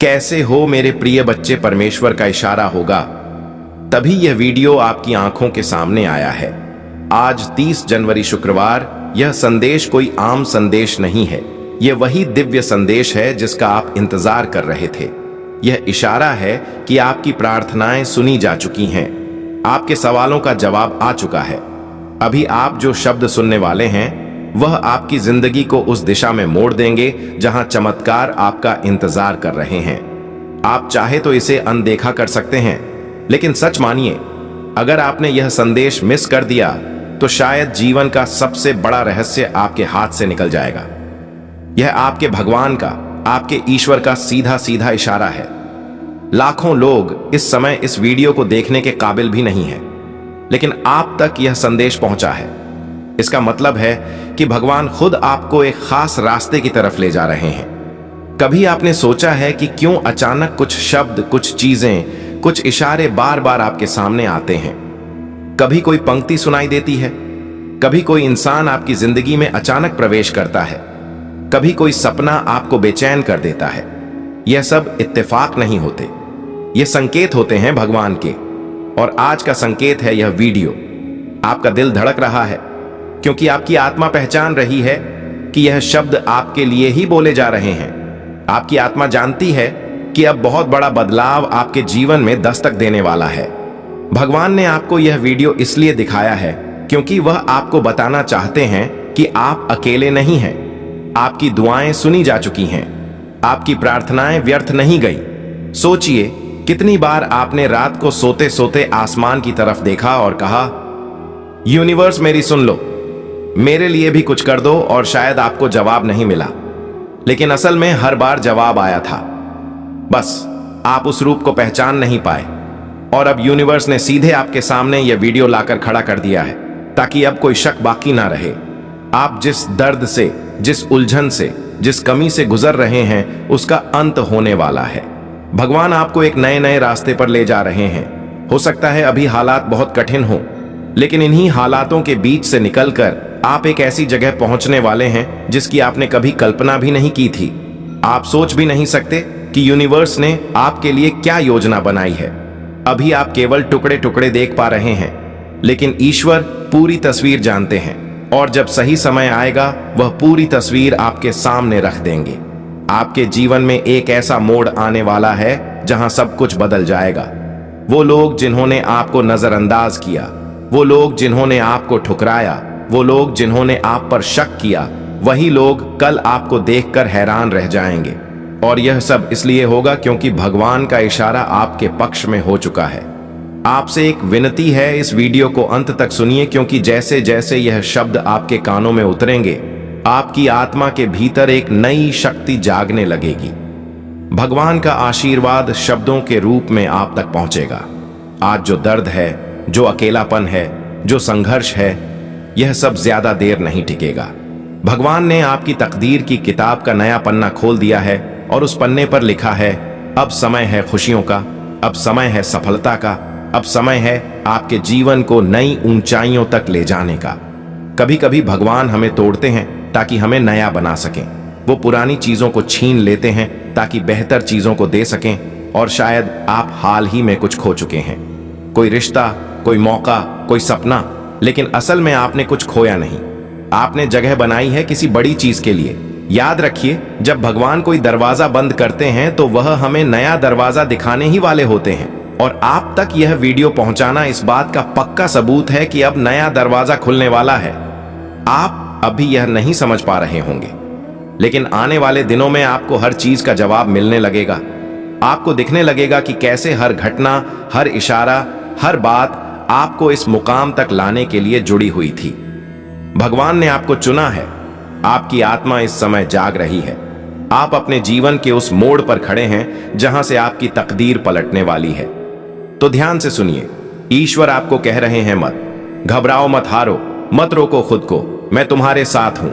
कैसे हो मेरे प्रिय बच्चे, परमेश्वर का इशारा होगा तभी यह वीडियो आपकी आंखों के सामने आया है। आज 30 जनवरी शुक्रवार। यह संदेश कोई आम संदेश नहीं है, यह वही दिव्य संदेश है जिसका आप इंतजार कर रहे थे। यह इशारा है कि आपकी प्रार्थनाएं सुनी जा चुकी हैं, आपके सवालों का जवाब आ चुका है। अभी आप जो शब्द सुनने वाले हैं वह आपकी जिंदगी को उस दिशा में मोड़ देंगे जहां चमत्कार आपका इंतजार कर रहे हैं। आप चाहे तो इसे अनदेखा कर सकते हैं, लेकिन सच मानिए, अगर आपने यह संदेश मिस कर दिया तो शायद जीवन का सबसे बड़ा रहस्य आपके हाथ से निकल जाएगा। यह आपके भगवान का, आपके ईश्वर का सीधा सीधा इशारा है। लाखों लोग इस समय इस वीडियो को देखने के काबिल भी नहीं है, लेकिन आप तक यह संदेश पहुंचा है। इसका मतलब है कि भगवान खुद आपको एक खास रास्ते की तरफ ले जा रहे हैं। कभी आपने सोचा है कि क्यों अचानक कुछ शब्द, कुछ चीजें, कुछ इशारे बार बार आपके सामने आते हैं? कभी कोई पंक्ति सुनाई देती है, कभी कोई इंसान आपकी जिंदगी में अचानक प्रवेश करता है, कभी कोई सपना आपको बेचैन कर देता है। यह सब इत्तेफाक नहीं होते, ये संकेत होते हैं भगवान के। और आज का संकेत है यह वीडियो। आपका दिल धड़क रहा है क्योंकि आपकी आत्मा पहचान रही है कि यह शब्द आपके लिए ही बोले जा रहे हैं। आपकी आत्मा जानती है कि अब बहुत बड़ा बदलाव आपके जीवन में दस्तक देने वाला है। भगवान ने आपको यह वीडियो इसलिए दिखाया है क्योंकि वह आपको बताना चाहते हैं कि आप अकेले नहीं हैं। आपकी दुआएं सुनी जा चुकी हैं, आपकी प्रार्थनाएं व्यर्थ नहीं गई। सोचिए, कितनी बार आपने रात को सोते सोते आसमान की तरफ देखा और कहा, यूनिवर्स मेरी सुन लो, मेरे लिए भी कुछ कर दो, और शायद आपको जवाब नहीं मिला, लेकिन असल में हर बार जवाब आया था। बस आप उस रूप को पहचान नहीं पाए, और अब यूनिवर्स ने सीधे आपके सामने यह वीडियो लाकर खड़ा कर दिया है ताकि अब कोई शक बाकी ना रहे। आप जिस दर्द से, जिस उलझन से, जिस कमी से गुजर रहे हैं, उसका अंत होने वाला है। भगवान आपको एक नए नए रास्ते पर ले जा रहे हैं। हो सकता है अभी हालात बहुत कठिन हो, लेकिन इन्हीं हालातों के बीच से निकलकर आप एक ऐसी जगह पहुंचने वाले हैं जिसकी आपने कभी कल्पना भी नहीं की थी। आप सोच भी नहीं सकते कि यूनिवर्स ने आपके लिए क्या योजना बनाई है। अभी आप केवल टुकड़े टुकड़े देख पा रहे हैं, लेकिन ईश्वर पूरी तस्वीर जानते हैं, और जब सही समय आएगा वह पूरी तस्वीर आपके सामने रख देंगे। आपके जीवन में एक ऐसा मोड़ आने वाला है जहां सब कुछ बदल जाएगा। वो लोग जिन्होंने आपको नजरअंदाज किया, वो लोग जिन्होंने आपको ठुकराया, वो लोग जिन्होंने आप पर शक किया, वही लोग कल आपको देखकर हैरान रह जाएंगे। और यह सब इसलिए होगा क्योंकि भगवान का इशारा आपके पक्ष में हो चुका है। आपसे एक विनती है, इस वीडियो को अंत तक सुनिए, क्योंकि जैसे जैसे यह शब्द आपके कानों में उतरेंगे, आपकी आत्मा के भीतर एक नई शक्ति जागने लगेगी। भगवान का आशीर्वाद शब्दों के रूप में आप तक पहुंचेगा। आज जो दर्द है, जो अकेलापन है, जो संघर्ष है, यह सब ज्यादा देर नहीं टिकेगा। भगवान ने आपकी तकदीर की किताब का नया पन्ना खोल दिया है, और उस पन्ने पर लिखा है, अब समय है खुशियों का, अब समय है सफलता का, अब समय है आपके जीवन को नई ऊंचाइयों तक ले जाने का। कभी कभी भगवान हमें तोड़ते हैं ताकि हमें नया बना सकें। वो पुरानी चीजों को छीन लेते हैं ताकि बेहतर चीजों को दे सकें। और शायद आप हाल ही में कुछ खो चुके हैं, कोई रिश्ता, कोई मौका, कोई सपना, लेकिन असल में आपने कुछ खोया नहीं। आपने जगह बनाई है किसी बड़ी चीज के लिए। याद रखिए, जब भगवान कोई दरवाजा बंद करते हैं तो वह हमें नया दरवाजा दिखाने ही वाले होते हैं। और आप तक यह वीडियो पहुंचाना इस बात का पक्का सबूत है कि अब नया दरवाजा खुलने वाला है। आप अभी यह नहीं समझ पा रहे होंगे, लेकिन आने वाले दिनों में आपको हर चीज का जवाब मिलने लगेगा। आपको दिखने लगेगा कि कैसे हर घटना, हर इशारा, हर बात आपको इस मुकाम तक लाने के लिए जुड़ी हुई थी। भगवान ने आपको चुना है। आपकी आत्मा इस समय जाग रही है। आप अपने जीवन के उस मोड़ पर खड़े हैं जहां से आपकी तकदीर पलटने वाली है। तो ध्यान से सुनिए, ईश्वर आपको कह रहे हैं, मत घबराओ, मत हारो, मत रोको खुद को। मैं तुम्हारे साथ हूं,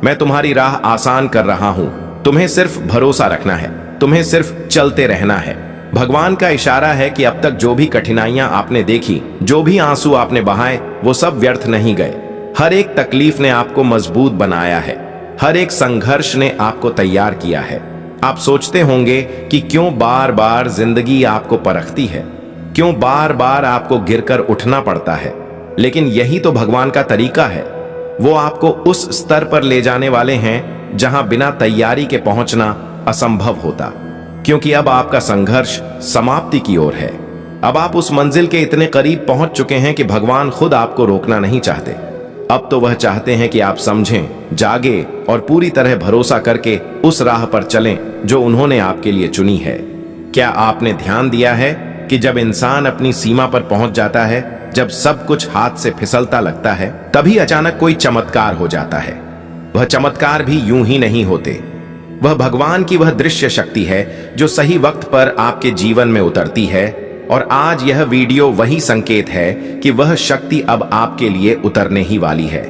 मैं तुम्हारी राह आसान कर रहा हूं। तुम्हें सिर्फ भरोसा रखना है, तुम्हें सिर्फ चलते रहना है। भगवान का इशारा है कि अब तक जो भी कठिनाइयां आपने देखी, जो भी आंसू आपने बहाए, वो सब व्यर्थ नहीं गए। हर एक तकलीफ ने आपको मजबूत बनाया है, हर एक संघर्ष ने आपको तैयार किया है। आप सोचते होंगे कि क्यों बार बार जिंदगी आपको परखती है, क्यों बार बार आपको गिरकर उठना पड़ता है। लेकिन यही तो भगवान का तरीका है। वो आपको उस स्तर पर ले जाने वाले हैं जहां बिना तैयारी के पहुंचना असंभव होता, क्योंकि अब आपका संघर्ष समाप्ति की ओर है। अब आप उस मंजिल के इतने करीब पहुंच चुके हैं कि भगवान खुद आपको रोकना नहीं चाहते। अब तो वह चाहते हैं कि आप समझें, जागे और पूरी तरह भरोसा करके उस राह पर चलें जो उन्होंने आपके लिए चुनी है। क्या आपने ध्यान दिया है कि जब इंसान अपनी सीमा पर पहुंच जाता है, जब सब कुछ हाथ से फिसलता लगता है, तभी अचानक कोई चमत्कार हो जाता है। वह चमत्कार भी यूं ही नहीं होते। वह भगवान की वह दृश्य शक्ति है जो सही वक्त पर आपके जीवन में उतरती है। और आज यह वीडियो वही संकेत है कि वह शक्ति अब आपके लिए उतरने ही वाली है।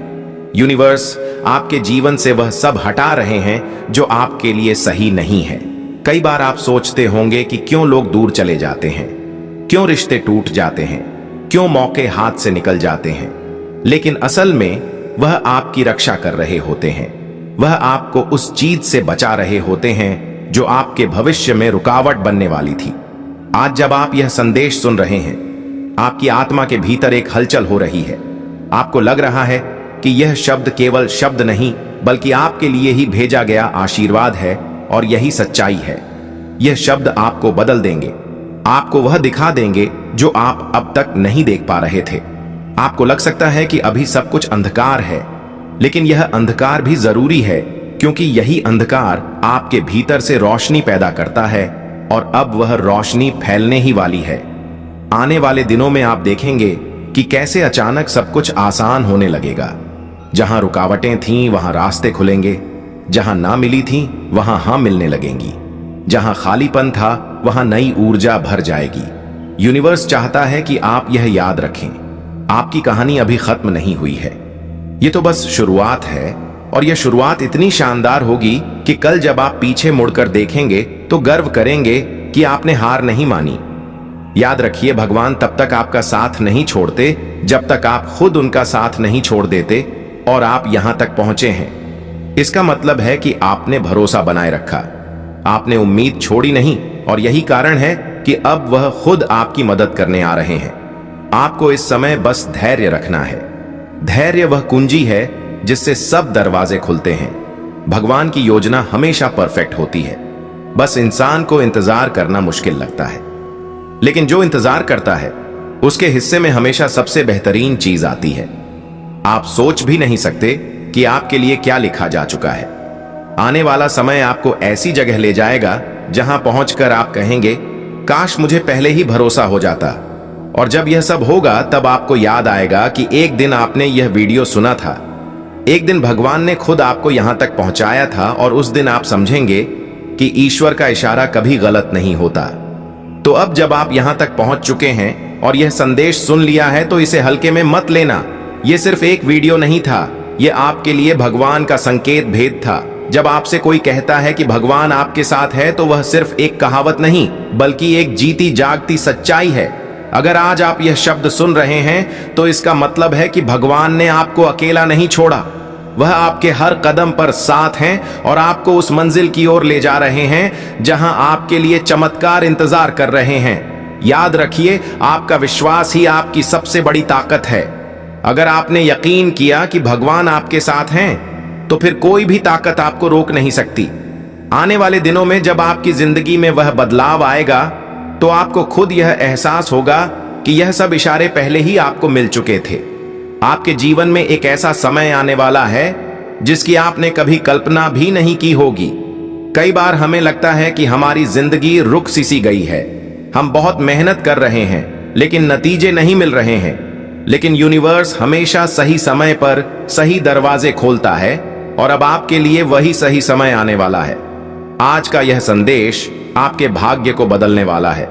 यूनिवर्स आपके जीवन से वह सब हटा रहे हैं जो आपके लिए सही नहीं है। कई बार आप सोचते होंगे कि क्यों लोग दूर चले जाते हैं, क्यों रिश्ते टूट जाते हैं, क्यों मौके हाथ से निकल जाते हैं। लेकिन असल में वह आपकी रक्षा कर रहे होते हैं। वह आपको उस चीज से बचा रहे होते हैं जो आपके भविष्य में रुकावट बनने वाली थी। आज जब आप यह संदेश सुन रहे हैं, आपकी आत्मा के भीतर एक हलचल हो रही है। आपको लग रहा है कि यह शब्द केवल शब्द नहीं, बल्कि आपके लिए ही भेजा गया आशीर्वाद है। और यही सच्चाई है। यह शब्द आपको बदल देंगे, आपको वह दिखा देंगे जो आप अब तक नहीं देख पा रहे थे। आपको लग सकता है कि अभी सब कुछ अंधकार है, लेकिन यह अंधकार भी जरूरी है, क्योंकि यही अंधकार आपके भीतर से रोशनी पैदा करता है। और अब वह रोशनी फैलने ही वाली है। आने वाले दिनों में आप देखेंगे कि कैसे अचानक सब कुछ आसान होने लगेगा। जहां रुकावटें थीं वहां रास्ते खुलेंगे, जहां ना मिली थीं वहां हां मिलने लगेंगी, जहां खालीपन था वहां नई ऊर्जा भर जाएगी। यूनिवर्स चाहता है कि आप यह याद रखें, आपकी कहानी अभी खत्म नहीं हुई है। ये तो बस शुरुआत है, और यह शुरुआत इतनी शानदार होगी कि कल जब आप पीछे मुड़कर देखेंगे तो गर्व करेंगे कि आपने हार नहीं मानी। याद रखिए, भगवान तब तक आपका साथ नहीं छोड़ते जब तक आप खुद उनका साथ नहीं छोड़ देते। और आप यहां तक पहुंचे हैं, इसका मतलब है कि आपने भरोसा बनाए रखा, आपने उम्मीद छोड़ी नहीं। और यही कारण है कि अब वह खुद आपकी मदद करने आ रहे हैं। आपको इस समय बस धैर्य रखना है। धैर्य वह कुंजी है जिससे सब दरवाजे खुलते हैं। भगवान की योजना हमेशा परफेक्ट होती है, बस इंसान को इंतजार करना मुश्किल लगता है। लेकिन जो इंतजार करता है उसके हिस्से में हमेशा सबसे बेहतरीन चीज आती है। आप सोच भी नहीं सकते कि आपके लिए क्या लिखा जा चुका है। आने वाला समय आपको ऐसी जगह ले जाएगा जहां पहुंचकर आप कहेंगे, काश मुझे पहले ही भरोसा हो जाता। और जब यह सब होगा तब आपको याद आएगा कि एक दिन आपने यह वीडियो सुना था, एक दिन भगवान ने खुद आपको यहां तक पहुंचाया था। और उस दिन आप समझेंगे कि ईश्वर का इशारा कभी गलत नहीं होता। तो अब जब आप यहां तक पहुंच चुके हैं और यह संदेश सुन लिया है, तो इसे हल्के में मत लेना। यह सिर्फ एक वीडियो नहीं था, यह आपके लिए भगवान का संकेत भेद था। जब आपसे कोई कहता है कि भगवान आपके साथ है, तो वह सिर्फ एक कहावत नहीं, बल्कि एक जीती जागती सच्चाई है। अगर आज आप यह शब्द सुन रहे हैं तो इसका मतलब है कि भगवान ने आपको अकेला नहीं छोड़ा। वह आपके हर कदम पर साथ हैं और आपको उस मंजिल की ओर ले जा रहे हैं जहां आपके लिए चमत्कार इंतजार कर रहे हैं। याद रखिए, आपका विश्वास ही आपकी सबसे बड़ी ताकत है। अगर आपने यकीन किया कि भगवान आपके साथ हैं, तो फिर कोई भी ताकत आपको रोक नहीं सकती। आने वाले दिनों में जब आपकी जिंदगी में वह बदलाव आएगा, तो आपको खुद यह एहसास होगा कि यह सब इशारे पहले ही आपको मिल चुके थे। आपके जीवन में एक ऐसा समय आने वाला है जिसकी आपने कभी कल्पना भी नहीं की होगी। कई बार हमें लगता है कि हमारी जिंदगी रुक सी गई है, हम बहुत मेहनत कर रहे हैं लेकिन नतीजे नहीं मिल रहे हैं। लेकिन यूनिवर्स हमेशा सही समय पर सही दरवाजे खोलता है, और अब आपके लिए वही सही समय आने वाला है। आज का यह संदेश आपके भाग्य को बदलने वाला है।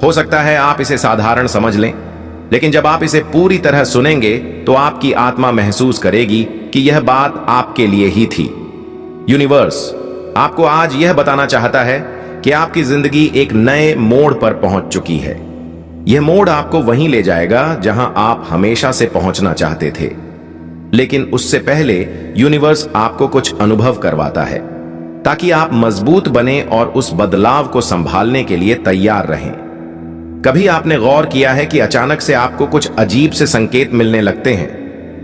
हो सकता है आप इसे साधारण समझ लें, लेकिन जब आप इसे पूरी तरह सुनेंगे तो आपकी आत्मा महसूस करेगी कि यह बात आपके लिए ही थी। यूनिवर्स आपको आज यह बताना चाहता है कि आपकी जिंदगी एक नए मोड़ पर पहुंच चुकी है। यह मोड़ आपको वहीं ले जाएगा जहां आप हमेशा से पहुंचना चाहते थे। लेकिन उससे पहले यूनिवर्स आपको कुछ अनुभव करवाता है। ताकि आप मजबूत बने और उस बदलाव को संभालने के लिए तैयार रहें। कभी आपने गौर किया है कि अचानक से आपको कुछ अजीब से संकेत मिलने लगते हैं?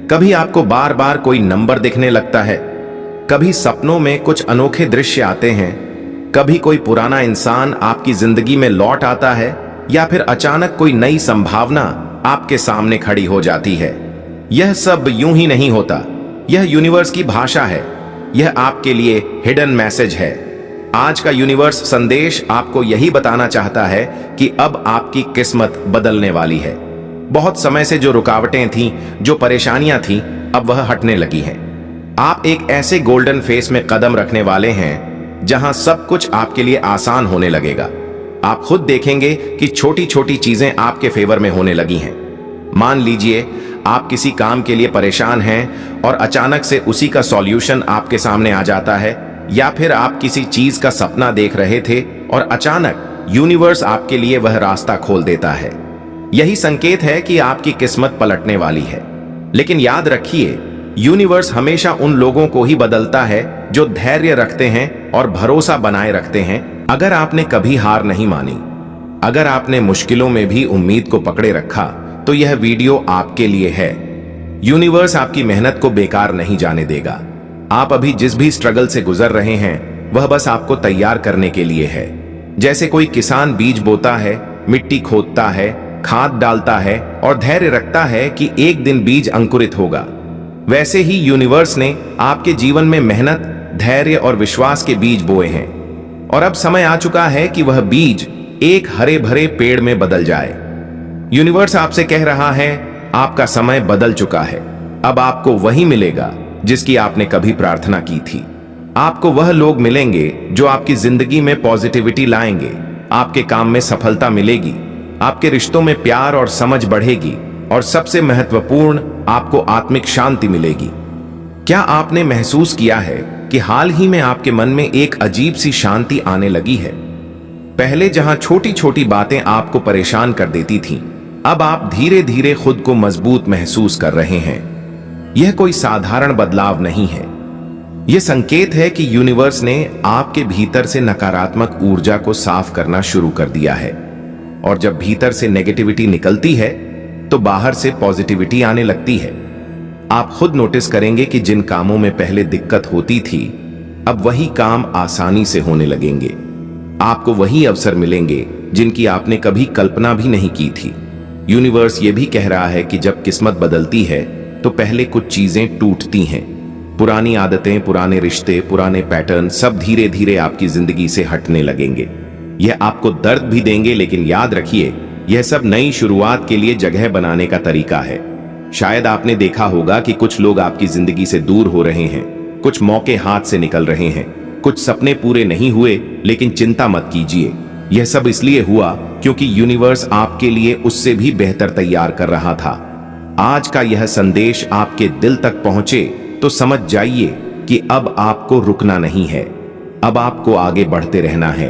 कभी आपको बार बार कोई नंबर दिखने लगता है, कभी सपनों में कुछ अनोखे दृश्य आते हैं, कभी कोई पुराना इंसान आपकी जिंदगी में लौट आता है, या फिर अचानक कोई नई संभावना आपके सामने खड़ी हो जाती है। यह सब यूं ही नहीं होता, यह यूनिवर्स की भाषा है, यह आपके लिए हिडन मैसेज है। आज का यूनिवर्स संदेश आपको यही बताना चाहता है कि अब आपकी किस्मत बदलने वाली है। बहुत समय से जो रुकावटें थीं, जो परेशानियां थीं, अब वह हटने लगी हैं। आप एक ऐसे गोल्डन फेस में कदम रखने वाले हैं जहां सब कुछ आपके लिए आसान होने लगेगा। आप खुद देखेंगे कि छोटी छोटी चीजें आपके फेवर में होने लगी हैं। मान लीजिए आप किसी काम के लिए परेशान हैं और अचानक से उसी का सॉल्यूशन आपके सामने आ जाता है, या फिर आप किसी चीज का सपना देख रहे थे और अचानक यूनिवर्स आपके लिए वह रास्ता खोल देता है। यही संकेत है कि आपकी किस्मत पलटने वाली है। लेकिन याद रखिए, यूनिवर्स हमेशा उन लोगों को ही बदलता है जो धैर्य रखते हैं और भरोसा बनाए रखते हैं। अगर आपने कभी हार नहीं मानी, अगर आपने मुश्किलों में भी उम्मीद को पकड़े रखा, तो यह वीडियो आपके लिए है। यूनिवर्स आपकी मेहनत को बेकार नहीं जाने देगा। आप अभी जिस भी स्ट्रगल से गुजर रहे हैं, वह बस आपको तैयार करने के लिए है। जैसे कोई किसान बीज बोता है, मिट्टी खोदता है, खाद डालता है और धैर्य रखता है कि एक दिन बीज अंकुरित होगा, वैसे ही यूनिवर्स ने आपके जीवन में मेहनत, धैर्य और विश्वास के बीज बोए हैं। और अब समय आ चुका है कि वह बीज एक हरे भरे पेड़ में बदल जाए। यूनिवर्स आपसे कह रहा है, आपका समय बदल चुका है। अब आपको वही मिलेगा जिसकी आपने कभी प्रार्थना की थी। आपको वह लोग मिलेंगे जो आपकी जिंदगी में पॉजिटिविटी लाएंगे, आपके काम में सफलता मिलेगी, आपके रिश्तों में प्यार और समझ बढ़ेगी, और सबसे महत्वपूर्ण, आपको आत्मिक शांति मिलेगी। क्या आपने महसूस किया है कि हाल ही में आपके मन में एक अजीब सी शांति आने लगी है? पहले जहां छोटी छोटी बातें आपको परेशान कर देती थीं, अब आप धीरे धीरे खुद को मजबूत महसूस कर रहे हैं। यह कोई साधारण बदलाव नहीं है। यह संकेत है कि यूनिवर्स ने आपके भीतर से नकारात्मक ऊर्जा को साफ करना शुरू कर दिया है। और जब भीतर से नेगेटिविटी निकलती है, तो बाहर से पॉजिटिविटी आने लगती है। आप खुद नोटिस करेंगे कि जिन कामों में पहले दिक्कत होती थी, अब वही काम आसानी से होने लगेंगे। आपको वही अवसर मिलेंगे जिनकी आपने कभी कल्पना भी नहीं की थी। यूनिवर्स ये भी कह रहा है कि जब किस्मत बदलती है, तो पहले कुछ चीजें टूटती हैं। पुरानी आदतें, पुराने रिश्ते, पुराने पैटर्न सब धीरे धीरे आपकी जिंदगी से हटने लगेंगे। यह आपको दर्द भी देंगे, लेकिन याद रखिए, यह सब नई शुरुआत के लिए जगह बनाने का तरीका है। शायद आपने देखा होगा कि कुछ लोग आपकी जिंदगी से दूर हो रहे हैं, कुछ मौके हाथ से निकल रहे हैं, कुछ सपने पूरे नहीं हुए, लेकिन चिंता मत कीजिए। यह सब इसलिए हुआ क्योंकि यूनिवर्स आपके लिए उससे भी बेहतर तैयार कर रहा था। आज का यह संदेश आपके दिल तक पहुंचे तो समझ जाइए कि अब आपको रुकना नहीं है, अब आपको आगे बढ़ते रहना है।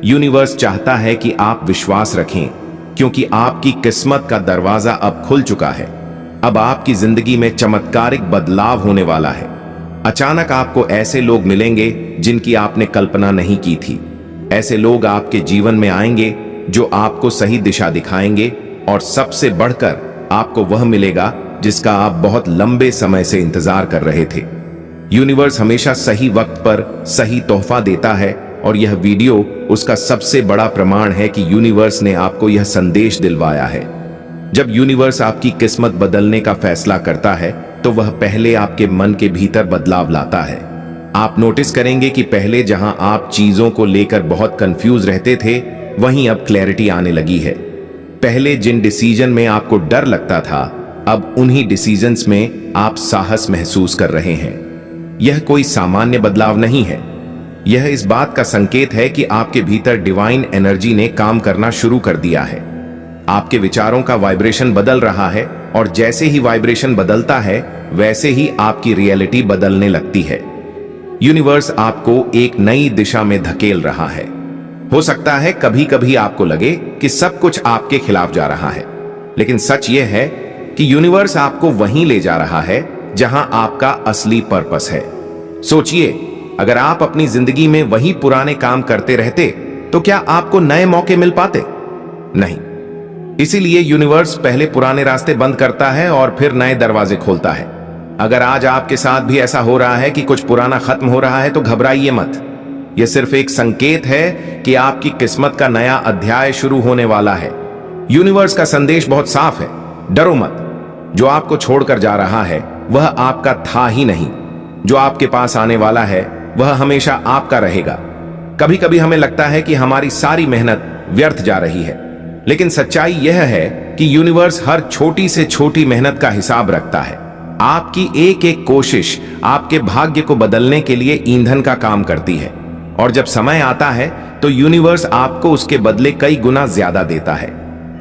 यूनिवर्स चाहता है कि आप विश्वास रखें, क्योंकि आपकी किस्मत का दरवाजा अब खुल चुका है। अब आपकी जिंदगी में चमत्कारिक बदलाव होने वाला है। अचानक आपको ऐसे लोग मिलेंगे जिनकी आपने कल्पना नहीं की थी। ऐसे लोग आपके जीवन में आएंगे जो आपको सही दिशा दिखाएंगे, और सबसे बढ़कर आपको वह मिलेगा जिसका आप बहुत लंबे समय से इंतजार कर रहे थे। यूनिवर्स हमेशा सही वक्त पर सही तोहफा देता है, और यह वीडियो उसका सबसे बड़ा प्रमाण है कि यूनिवर्स ने आपको यह संदेश दिलवाया है। जब यूनिवर्स आपकी किस्मत बदलने का फैसला करता है, तो वह पहले आपके मन के भीतर बदलाव लाता है। आप नोटिस करेंगे कि पहले जहां आप चीजों को लेकर बहुत कंफ्यूज रहते थे, वहीं अब क्लैरिटी आने लगी है। पहले जिन डिसीजन में आपको डर लगता था, अब उन्हीं डिसीजंस में आप साहस महसूस कर रहे हैं। यह कोई सामान्य बदलाव नहीं है। यह इस बात का संकेत है कि आपके भीतर डिवाइन एनर्जी ने काम करना शुरू कर दिया है। आपके विचारों का वाइब्रेशन बदल रहा है, और जैसे ही वाइब्रेशन बदलता है, वैसे ही आपकी रियलिटी बदलने लगती है। यूनिवर्स आपको एक नई दिशा में धकेल रहा है। हो सकता है कभी कभी आपको लगे कि सब कुछ आपके खिलाफ जा रहा है, लेकिन सच यह है कि यूनिवर्स आपको वहीं ले जा रहा है जहां आपका असली पर्पस है। सोचिए, अगर आप अपनी जिंदगी में वही पुराने काम करते रहते तो क्या आपको नए मौके मिल पाते? नहीं। इसीलिए यूनिवर्स पहले पुराने रास्ते बंद करता है और फिर नए दरवाजे खोलता है। अगर आज आपके साथ भी ऐसा हो रहा है कि कुछ पुराना खत्म हो रहा है तो घबराइए मत। यह सिर्फ एक संकेत है कि आपकी किस्मत का नया अध्याय शुरू होने वाला है। यूनिवर्स का संदेश बहुत साफ है, डरो मत। जो आपको छोड़कर जा रहा है वह आपका था ही नहीं। जो आपके पास आने वाला है वह हमेशा आपका रहेगा। कभी कभी हमें लगता है कि हमारी सारी मेहनत व्यर्थ जा रही है, लेकिन सच्चाई यह है कि यूनिवर्स हर छोटी से छोटी मेहनत का हिसाब रखता है। आपकी एक एक कोशिश आपके भाग्य को बदलने के लिए ईंधन का काम करती है, और जब समय आता है तो यूनिवर्स आपको उसके बदले कई गुना ज्यादा देता है।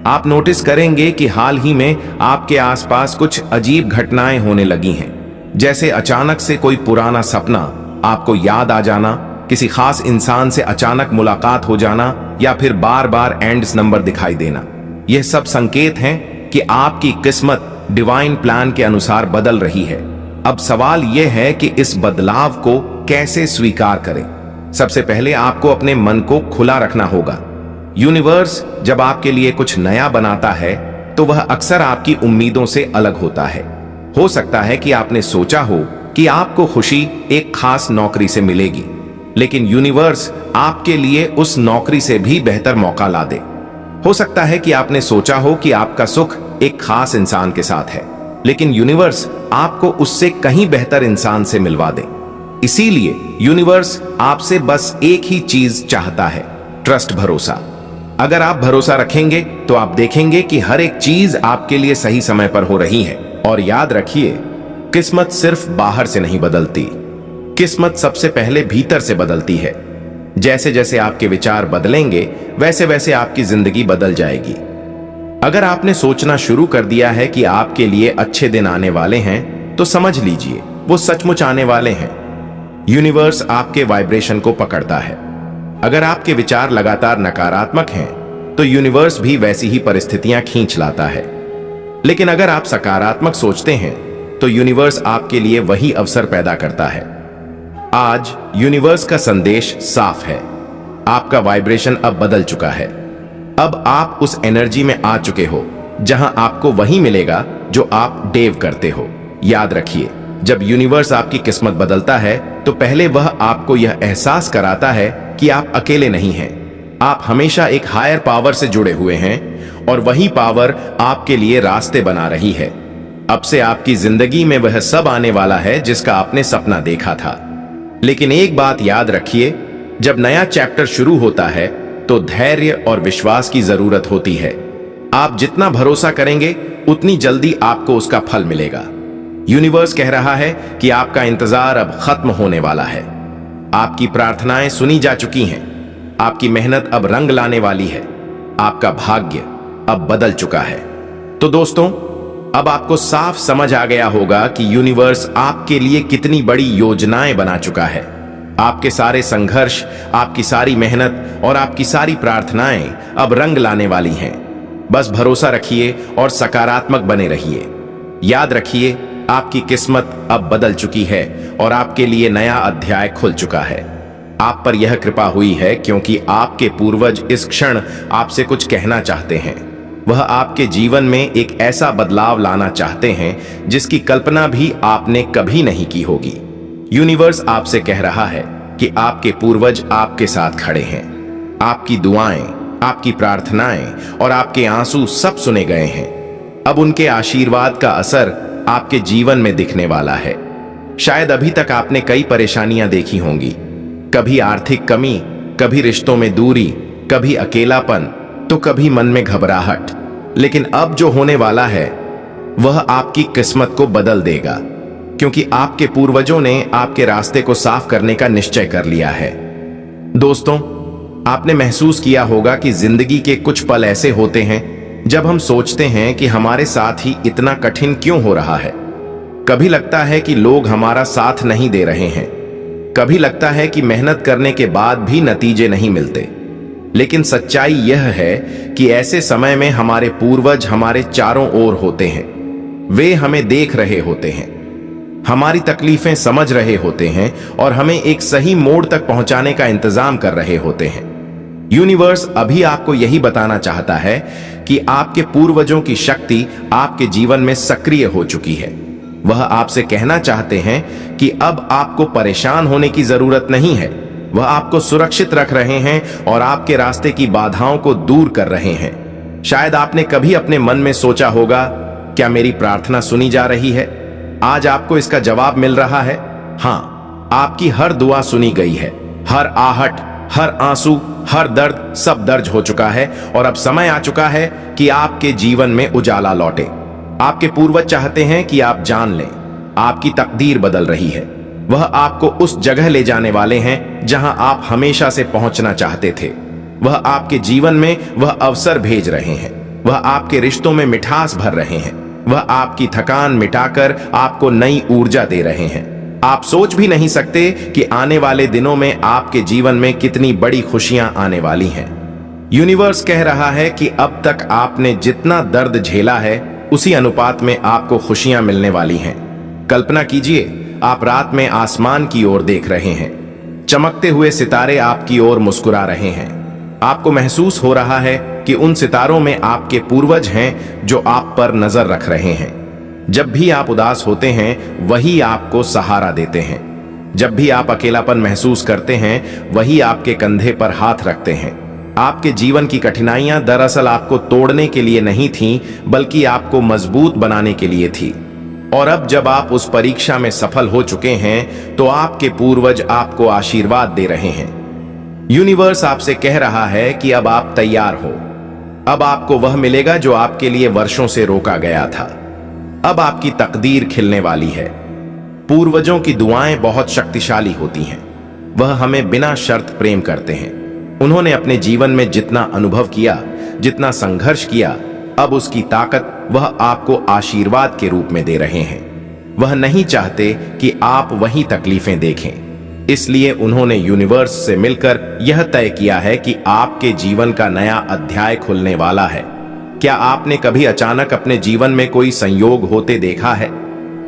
आप नोटिस करेंगे कि हाल ही में आपके आसपास कुछ अजीब घटनाएं होने लगी हैं, जैसे अचानक से कोई पुराना सपना आपको याद आ जाना, किसी खास इंसान से अचानक मुलाकात हो जाना, या फिर बार बार एंड्स नंबर दिखाई देना। यह सब संकेत हैं कि आपकी किस्मत डिवाइन प्लान के अनुसार बदल रही है। अब सवाल यह है कि इस बदलाव को कैसे स्वीकार करें। सबसे पहले आपको अपने मन को खुला रखना होगा। यूनिवर्स जब आपके लिए कुछ नया बनाता है तो वह अक्सर आपकी उम्मीदों से अलग होता है। हो सकता है कि आपने सोचा हो कि आपको खुशी एक खास नौकरी से मिलेगी, लेकिन यूनिवर्स आपके लिए उस नौकरी से भी बेहतर मौका ला दे। हो सकता है कि आपने सोचा हो कि आपका सुख एक खास इंसान के साथ है, लेकिन यूनिवर्स आपको उससे कहीं बेहतर इंसान से मिलवा दे। इसीलिए यूनिवर्स आपसे बस एक ही चीज चाहता है, ट्रस्ट, भरोसा। अगर आप भरोसा रखेंगे तो आप देखेंगे कि हर एक चीज आपके लिए सही समय पर हो रही है। और याद रखिए, किस्मत सिर्फ बाहर से नहीं बदलती, किस्मत सबसे पहले भीतर से बदलती है। जैसे जैसे आपके विचार बदलेंगे वैसे वैसे आपकी जिंदगी बदल जाएगी। अगर आपने सोचना शुरू कर दिया है कि आपके लिए अच्छे दिन आने वाले हैं, तो समझ लीजिए वो सचमुच आने वाले हैं। यूनिवर्स आपके वाइब्रेशन को पकड़ता है। अगर आपके विचार लगातार नकारात्मक हैं, तो यूनिवर्स भी वैसी ही परिस्थितियां खींच लाता है। लेकिन अगर आप सकारात्मक सोचते हैं, तो यूनिवर्स आपके लिए वही अवसर पैदा करता है। आज यूनिवर्स का संदेश साफ है, आपका वाइब्रेशन अब बदल चुका है। अब आप उस एनर्जी में आ चुके हो जहां आपको वही मिलेगा जो आप डेव करते हो। याद रखिए, जब यूनिवर्स आपकी किस्मत बदलता है तो पहले वह आपको यह एहसास कराता है कि आप अकेले नहीं हैं। आप हमेशा एक हायर पावर से जुड़े हुए हैं और वही पावर आपके लिए रास्ते बना रही है। अब से आपकी जिंदगी में वह सब आने वाला है जिसका आपने सपना देखा था। लेकिन एक बात याद रखिए, जब नया चैप्टर शुरू होता है तो धैर्य और विश्वास की जरूरत होती है। आप जितना भरोसा करेंगे उतनी जल्दी आपको उसका फल मिलेगा। यूनिवर्स कह रहा है कि आपका इंतजार अब खत्म होने वाला है। आपकी प्रार्थनाएं सुनी जा चुकी हैं, आपकी मेहनत अब रंग लाने वाली है, आपका भाग्य अब बदल चुका है। तो दोस्तों, अब आपको साफ समझ आ गया होगा कि यूनिवर्स आपके लिए कितनी बड़ी योजनाएं बना चुका है। आपके सारे संघर्ष, आपकी सारी मेहनत और आपकी सारी प्रार्थनाएं अब रंग लाने वाली हैं। बस भरोसा रखिए और सकारात्मक बने रहिए। याद रखिए, आपकी किस्मत अब बदल चुकी है और आपके लिए नया अध्याय खुल चुका है। आप पर यह कृपा हुई है क्योंकि आपके पूर्वज इस क्षण आपसे कुछ कहना चाहते हैं। वह आपके जीवन में एक ऐसा बदलाव लाना चाहते हैं जिसकी कल्पना भी आपने कभी नहीं की होगी। यूनिवर्स आपसे कह रहा है कि आपके पूर्वज आपके साथ खड़े हैं। आपकी दुआएं, आपकी प्रार्थनाएं और आपके आंसू सब सुने गए हैं। अब उनके आशीर्वाद का असर आपके जीवन में दिखने वाला है। शायद अभी तक आपने कई परेशानियां देखी होंगी, कभी आर्थिक कमी, कभी रिश्तों में दूरी, कभी अकेलापन, तो कभी मन में घबराहट। लेकिन अब जो होने वाला है वह आपकी किस्मत को बदल देगा, क्योंकि आपके पूर्वजों ने आपके रास्ते को साफ करने का निश्चय कर लिया है। दोस्तों, आपने महसूस किया होगा कि जिंदगी के कुछ पल ऐसे होते हैं जब हम सोचते हैं कि हमारे साथ ही इतना कठिन क्यों हो रहा है। कभी लगता है कि लोग हमारा साथ नहीं दे रहे हैं, कभी लगता है कि मेहनत करने के बाद भी नतीजे नहीं मिलते। लेकिन सच्चाई यह है कि ऐसे समय में हमारे पूर्वज हमारे चारों ओर होते हैं। वे हमें देख रहे होते हैं। हमारी तकलीफें समझ रहे होते हैं और हमें एक सही मोड़ तक पहुंचाने का इंतजाम कर रहे होते हैं। यूनिवर्स अभी आपको यही बताना चाहता है कि आपके पूर्वजों की शक्ति आपके जीवन में सक्रिय हो चुकी है। वह आपसे कहना चाहते हैं कि अब आपको परेशान होने की जरूरत नहीं है। वह आपको सुरक्षित रख रहे हैं और आपके रास्ते की बाधाओं को दूर कर रहे हैं। शायद आपने कभी अपने मन में सोचा होगा, क्या मेरी प्रार्थना सुनी जा रही है? आज आपको इसका जवाब मिल रहा है। हाँ, आपकी हर दुआ सुनी गई है। हर आहट, हर आंसू, हर दर्द सब दर्ज हो चुका है और अब समय आ चुका है कि आपके जीवन में उजाला लौटे। आपके पूर्वज चाहते हैं कि आप जान लें, आपकी तकदीर बदल रही है। वह आपको उस जगह ले जाने वाले हैं जहां आप हमेशा से पहुंचना चाहते थे। वह आपके जीवन में वह अवसर भेज रहे हैं। वह आपके रिश्तों में मिठास भर रहे हैं। वह आपकी थकान मिटाकर आपको नई ऊर्जा दे रहे हैं। आप सोच भी नहीं सकते कि आने वाले दिनों में आपके जीवन में कितनी बड़ी खुशियां आने वाली हैं। यूनिवर्स कह रहा है कि अब तक आपने जितना दर्द झेला है उसी अनुपात में आपको खुशियां मिलने वाली हैं। कल्पना कीजिए, आप रात में आसमान की ओर देख रहे हैं। चमकते हुए सितारे आपकी ओर मुस्कुरा रहे हैं। आपको महसूस हो रहा है कि उन सितारों में आपके पूर्वज हैं जो आप पर नजर रख रहे हैं। जब भी आप उदास होते हैं वही आपको सहारा देते हैं। जब भी आप अकेलापन महसूस करते हैं वही आपके कंधे पर हाथ रखते हैं। आपके जीवन की कठिनाइयां दरअसल आपको तोड़ने के लिए नहीं थीं, बल्कि आपको मजबूत बनाने के लिए थी। और अब जब आप उस परीक्षा में सफल हो चुके हैं तो आपके पूर्वज आपको आशीर्वाद दे रहे हैं। यूनिवर्स आपसे कह रहा है कि अब आप तैयार हो। अब आपको वह मिलेगा जो आपके लिए वर्षों से रोका गया था। अब आपकी तकदीर खिलने वाली है। पूर्वजों की दुआएं बहुत शक्तिशाली होती हैं। वह हमें बिना शर्त प्रेम करते हैं। उन्होंने अपने जीवन में जितना अनुभव किया, जितना संघर्ष किया, अब उसकी ताकत वह आपको आशीर्वाद के रूप में दे रहे हैं। वह नहीं चाहते कि आप वही तकलीफें देखें। इसलिए उन्होंने यूनिवर्स से मिलकर यह तय किया है कि आपके जीवन का नया अध्याय खुलने वाला है। क्या आपने कभी अचानक अपने जीवन में कोई संयोग होते देखा है?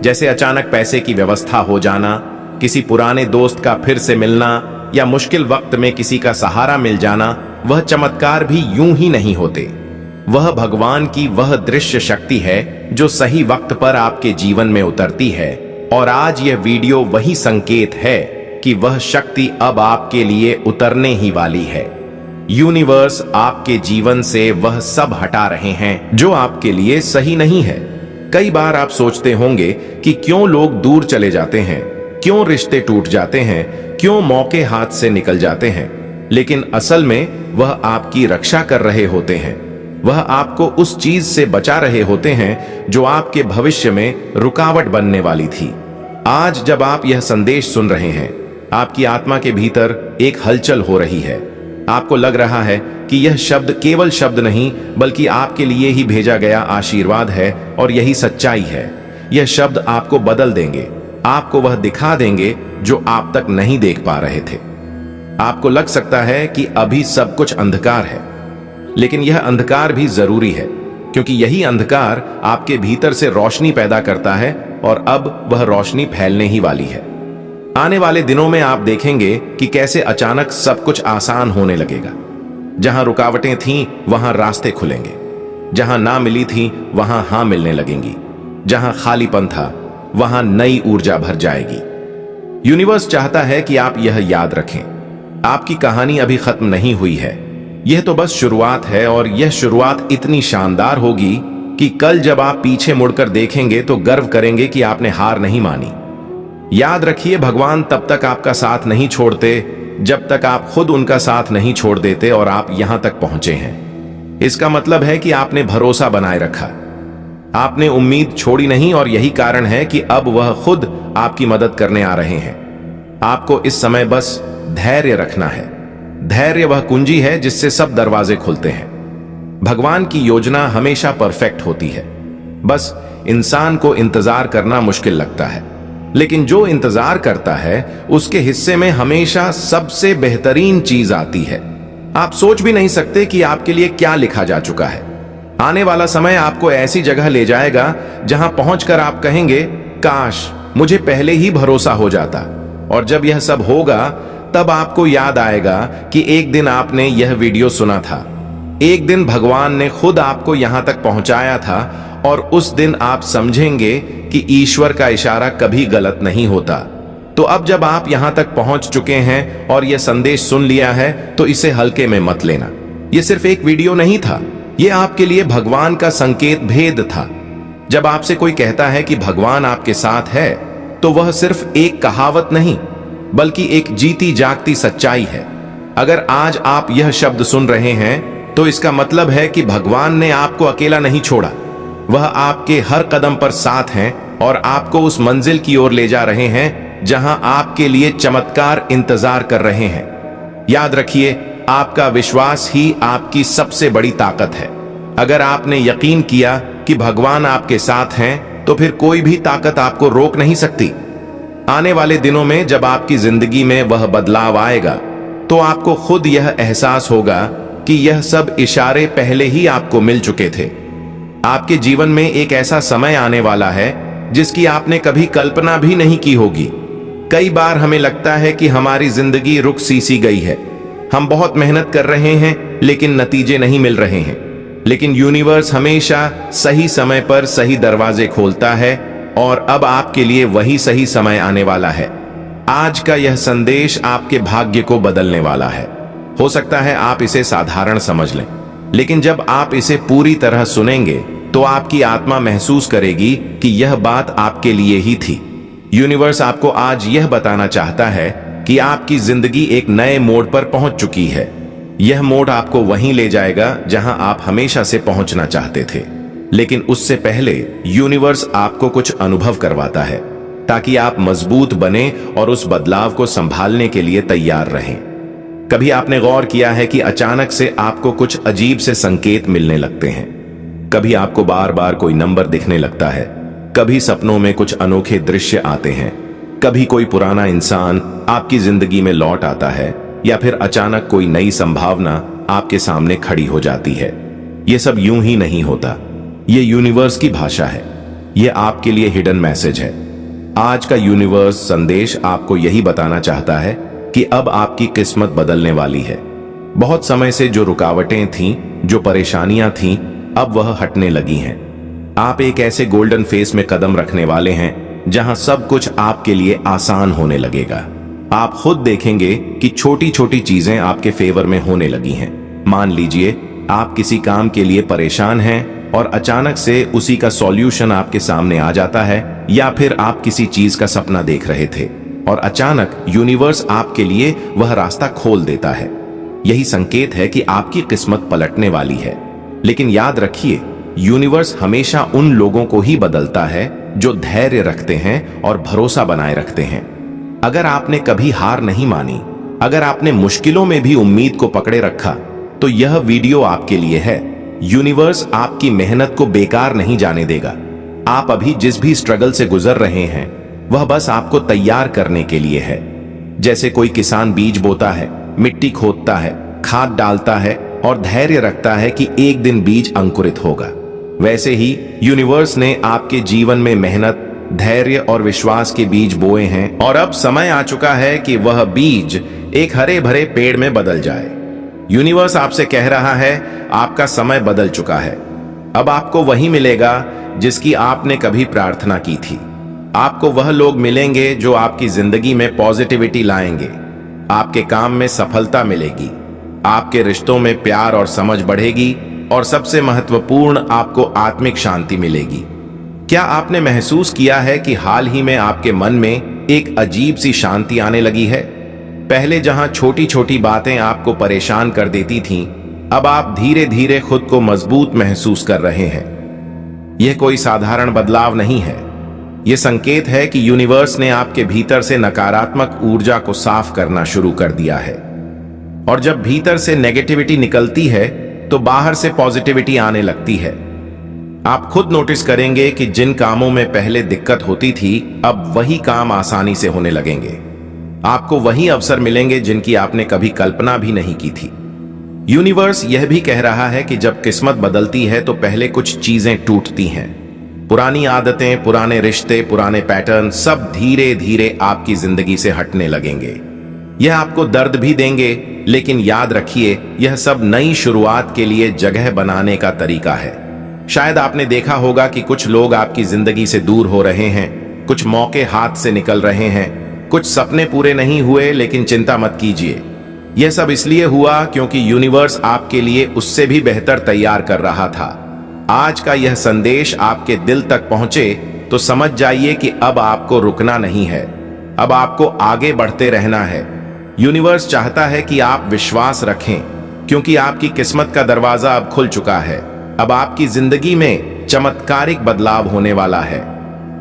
जैसे अचानक पैसे की व्यवस्था हो जाना, किसी पुराने दोस्त का फिर से मिलना या मुश्किल वक्त में किसी का सहारा मिल जाना। वह चमत्कार भी यूं ही नहीं होते। वह भगवान की वह दृश्य शक्ति है जो सही वक्त पर आपके जीवन में उतरती है। और आज यह वीडियो वही संकेत है कि वह शक्ति अब आपके लिए उतरने ही वाली है। यूनिवर्स आपके जीवन से वह सब हटा रहे हैं जो आपके लिए सही नहीं है। कई बार आप सोचते होंगे कि क्यों लोग दूर चले जाते हैं, क्यों रिश्ते टूट जाते हैं, क्यों मौके हाथ से निकल जाते हैं। लेकिन असल में वह आपकी रक्षा कर रहे होते हैं। वह आपको उस चीज से बचा रहे होते हैं जो आपके भविष्य में रुकावट बनने वाली थी। आज जब आप यह संदेश सुन रहे हैं, आपकी आत्मा के भीतर एक हलचल हो रही है। आपको लग रहा है कि यह शब्द केवल शब्द नहीं, बल्कि आपके लिए ही भेजा गया आशीर्वाद है। और यही सच्चाई है। यह शब्द आपको बदल देंगे, आपको वह दिखा देंगे जो आप तक नहीं देख पा रहे थे। आपको लग सकता है कि अभी सब कुछ अंधकार है, लेकिन यह अंधकार भी जरूरी है, क्योंकि यही अंधकार आपके भीतर से रोशनी पैदा करता है और अब वह रोशनी फैलने ही वाली है। आने वाले दिनों में आप देखेंगे कि कैसे अचानक सब कुछ आसान होने लगेगा। जहां रुकावटें थीं, वहां रास्ते खुलेंगे। जहां ना मिली थी, वहां हां मिलने लगेंगी। जहां खालीपन था, वहां नई ऊर्जा भर जाएगी। यूनिवर्स चाहता है कि आप यह याद रखें, आपकी कहानी अभी खत्म नहीं हुई है। यह तो बस शुरुआत है, और यह शुरुआत इतनी शानदार होगी कि कल जब आप पीछे मुड़कर देखेंगे तो गर्व करेंगे कि आपने हार नहीं मानी। याद रखिए, भगवान तब तक आपका साथ नहीं छोड़ते जब तक आप खुद उनका साथ नहीं छोड़ देते, और आप यहां तक पहुंचे हैं। इसका मतलब है कि आपने भरोसा बनाए रखा, आपने उम्मीद छोड़ी नहीं, और यही कारण है कि अब वह खुद आपकी मदद करने आ रहे हैं। आपको इस समय बस धैर्य रखना है। धैर्य वह कुंजी है जिससे सब दरवाजे खुलते हैं। भगवान की योजना हमेशा परफेक्ट होती है, बस इंसान को इंतजार करना मुश्किल लगता है। लेकिन जो इंतजार करता है उसके हिस्से में हमेशा सबसे बेहतरीन चीज आती है। आप सोच भी नहीं सकते कि आपके लिए क्या लिखा जा चुका है। आने वाला समय आपको ऐसी जगह ले जाएगा जहां पहुंचकर आप कहेंगे, काश मुझे पहले ही भरोसा हो जाता। और जब यह सब होगा तब आपको याद आएगा कि एक दिन आपने यह वीडियो सुना था, एक दिन भगवान ने खुद आपको यहां तक पहुंचाया था, और उस दिन आप समझेंगे कि ईश्वर का इशारा कभी गलत नहीं होता। तो अब जब आप यहां तक पहुंच चुके हैं और यह संदेश सुन लिया है, तो इसे हल्के में मत लेना। यह सिर्फ एक वीडियो नहीं था, यह आपके लिए भगवान का संकेत भेद था। जब आपसे कोई कहता है कि भगवान आपके साथ है, तो वह सिर्फ एक कहावत नहीं, बल्कि एक जीती जागती सच्चाई है। अगर आज आप यह शब्द सुन रहे हैं, तो इसका मतलब है कि भगवान ने आपको अकेला नहीं छोड़ा। वह आपके हर कदम पर साथ हैं और आपको उस मंजिल की ओर ले जा रहे हैं जहां आपके लिए चमत्कार इंतजार कर रहे हैं। याद रखिए, आपका विश्वास ही आपकी सबसे बड़ी ताकत है। अगर आपने यकीन किया कि भगवान आपके साथ हैं, तो फिर कोई भी ताकत आपको रोक नहीं सकती। आने वाले दिनों में जब आपकी जिंदगी में वह बदलाव आएगा, तो आपको खुद यह एहसास होगा कि यह सब इशारे पहले ही आपको मिल चुके थे। आपके जीवन में एक ऐसा समय आने वाला है जिसकी आपने कभी कल्पना भी नहीं की होगी। कई बार हमें लगता है कि हमारी जिंदगी रुक सी गई है, हम बहुत मेहनत कर रहे हैं लेकिन नतीजे नहीं मिल रहे हैं। लेकिन यूनिवर्स हमेशा सही समय पर सही दरवाजे खोलता है, और अब आपके लिए वही सही समय आने वाला है। आज का यह संदेश आपके भाग्य को बदलने वाला है। हो सकता है आप इसे साधारण समझ लें, लेकिन जब आप इसे पूरी तरह सुनेंगे, तो आपकी आत्मा महसूस करेगी कि यह बात आपके लिए ही थी। यूनिवर्स आपको आज यह बताना चाहता है कि आपकी जिंदगी एक नए मोड़ पर पहुंच चुकी है। यह मोड़ आपको वहीं ले जाएगा जहां आप हमेशा से पहुंचना चाहते थे। लेकिन उससे पहले यूनिवर्स आपको कुछ अनुभव करवाता है, ताकि आप मजबूत बने और उस बदलाव को संभालने के लिए तैयार रहें। कभी आपने गौर किया है कि अचानक से आपको कुछ अजीब से संकेत मिलने लगते हैं? कभी आपको बार बार कोई नंबर दिखने लगता है, कभी सपनों में कुछ अनोखे दृश्य आते हैं, कभी कोई पुराना इंसान आपकी जिंदगी में लौट आता है, या फिर अचानक कोई नई संभावना आपके सामने खड़ी हो जाती है। यह सब यूं ही नहीं होता, यह यूनिवर्स की भाषा है। यह आपके लिए हिडन मैसेज है। आज का यूनिवर्स संदेश आपको यही बताना चाहता है कि अब आपकी किस्मत बदलने वाली है। बहुत समय से जो रुकावटें थीं, जो परेशानियां थीं, अब वह हटने लगी हैं। आप एक ऐसे गोल्डन फेस में कदम रखने वाले हैं जहां सब कुछ आपके लिए आसान होने लगेगा। आप खुद देखेंगे कि छोटी छोटी चीजें आपके फेवर में होने लगी हैं। मान लीजिए आप किसी काम के लिए परेशान हैं और अचानक से उसी का सॉल्यूशन आपके सामने आ जाता है, या फिर आप किसी चीज का सपना देख रहे थे और अचानक यूनिवर्स आपके लिए वह रास्ता खोल देता है। यही संकेत है कि आपकी किस्मत पलटने वाली है। लेकिन याद रखिए, यूनिवर्स हमेशा उन लोगों को ही बदलता है जो धैर्य रखते हैं और भरोसा बनाए रखते हैं। अगर आपने कभी हार नहीं मानी, अगर आपने मुश्किलों में भी उम्मीद को पकड़े रखा, तो यह वीडियो आपके लिए है। यूनिवर्स आपकी मेहनत को बेकार नहीं जाने देगा। आप अभी जिस भी स्ट्रगल से गुजर रहे हैं, वह बस आपको तैयार करने के लिए है। जैसे कोई किसान बीज बोता है, मिट्टी खोदता है, खाद डालता है और धैर्य रखता है कि एक दिन बीज अंकुरित होगा, वैसे ही यूनिवर्स ने आपके जीवन में मेहनत, धैर्य और विश्वास के बीज बोए हैं, और अब समय आ चुका है कि वह बीज एक हरे भरे पेड़ में बदल जाए। यूनिवर्स आपसे कह रहा है, आपका समय बदल चुका है। अब आपको वही मिलेगा जिसकी आपने कभी प्रार्थना की थी। आपको वह लोग मिलेंगे जो आपकी जिंदगी में पॉजिटिविटी लाएंगे। आपके काम में सफलता मिलेगी, आपके रिश्तों में प्यार और समझ बढ़ेगी, और सबसे महत्वपूर्ण, आपको आत्मिक शांति मिलेगी। क्या आपने महसूस किया है कि हाल ही में आपके मन में एक अजीब सी शांति आने लगी है? पहले जहां छोटी छोटी बातें आपको परेशान कर देती थीं, अब आप धीरे धीरे खुद को मजबूत महसूस कर रहे हैं। यह कोई साधारण बदलाव नहीं है। यह संकेत है कि यूनिवर्स ने आपके भीतर से नकारात्मक ऊर्जा को साफ करना शुरू कर दिया है। और जब भीतर से नेगेटिविटी निकलती है, तो बाहर से पॉजिटिविटी आने लगती है। आप खुद नोटिस करेंगे कि जिन कामों में पहले दिक्कत होती थी, अब वही काम आसानी से होने लगेंगे। आपको वही अवसर मिलेंगे जिनकी आपने कभी कल्पना भी नहीं की थी। यूनिवर्स यह भी कह रहा है कि जब किस्मत बदलती है, तो पहले कुछ चीजें टूटती हैं। पुरानी आदतें, पुराने रिश्ते, पुराने पैटर्न सब धीरे धीरे आपकी जिंदगी से हटने लगेंगे। यह आपको दर्द भी देंगे, लेकिन याद रखिए, यह सब नई शुरुआत के लिए जगह बनाने का तरीका है। शायद आपने देखा होगा कि कुछ लोग आपकी जिंदगी से दूर हो रहे हैं, कुछ मौके हाथ से निकल रहे हैं, कुछ सपने पूरे नहीं हुए, लेकिन चिंता मत कीजिए। यह सब इसलिए हुआ क्योंकि यूनिवर्स आपके लिए उससे भी बेहतर तैयार कर रहा था। आज का यह संदेश आपके दिल तक पहुंचे तो समझ जाइए कि अब आपको रुकना नहीं है, अब आपको आगे बढ़ते रहना है। यूनिवर्स चाहता है कि आप विश्वास रखें, क्योंकि आपकी किस्मत का दरवाजा अब खुल चुका है। अब आपकी जिंदगी में चमत्कारिक बदलाव होने वाला है।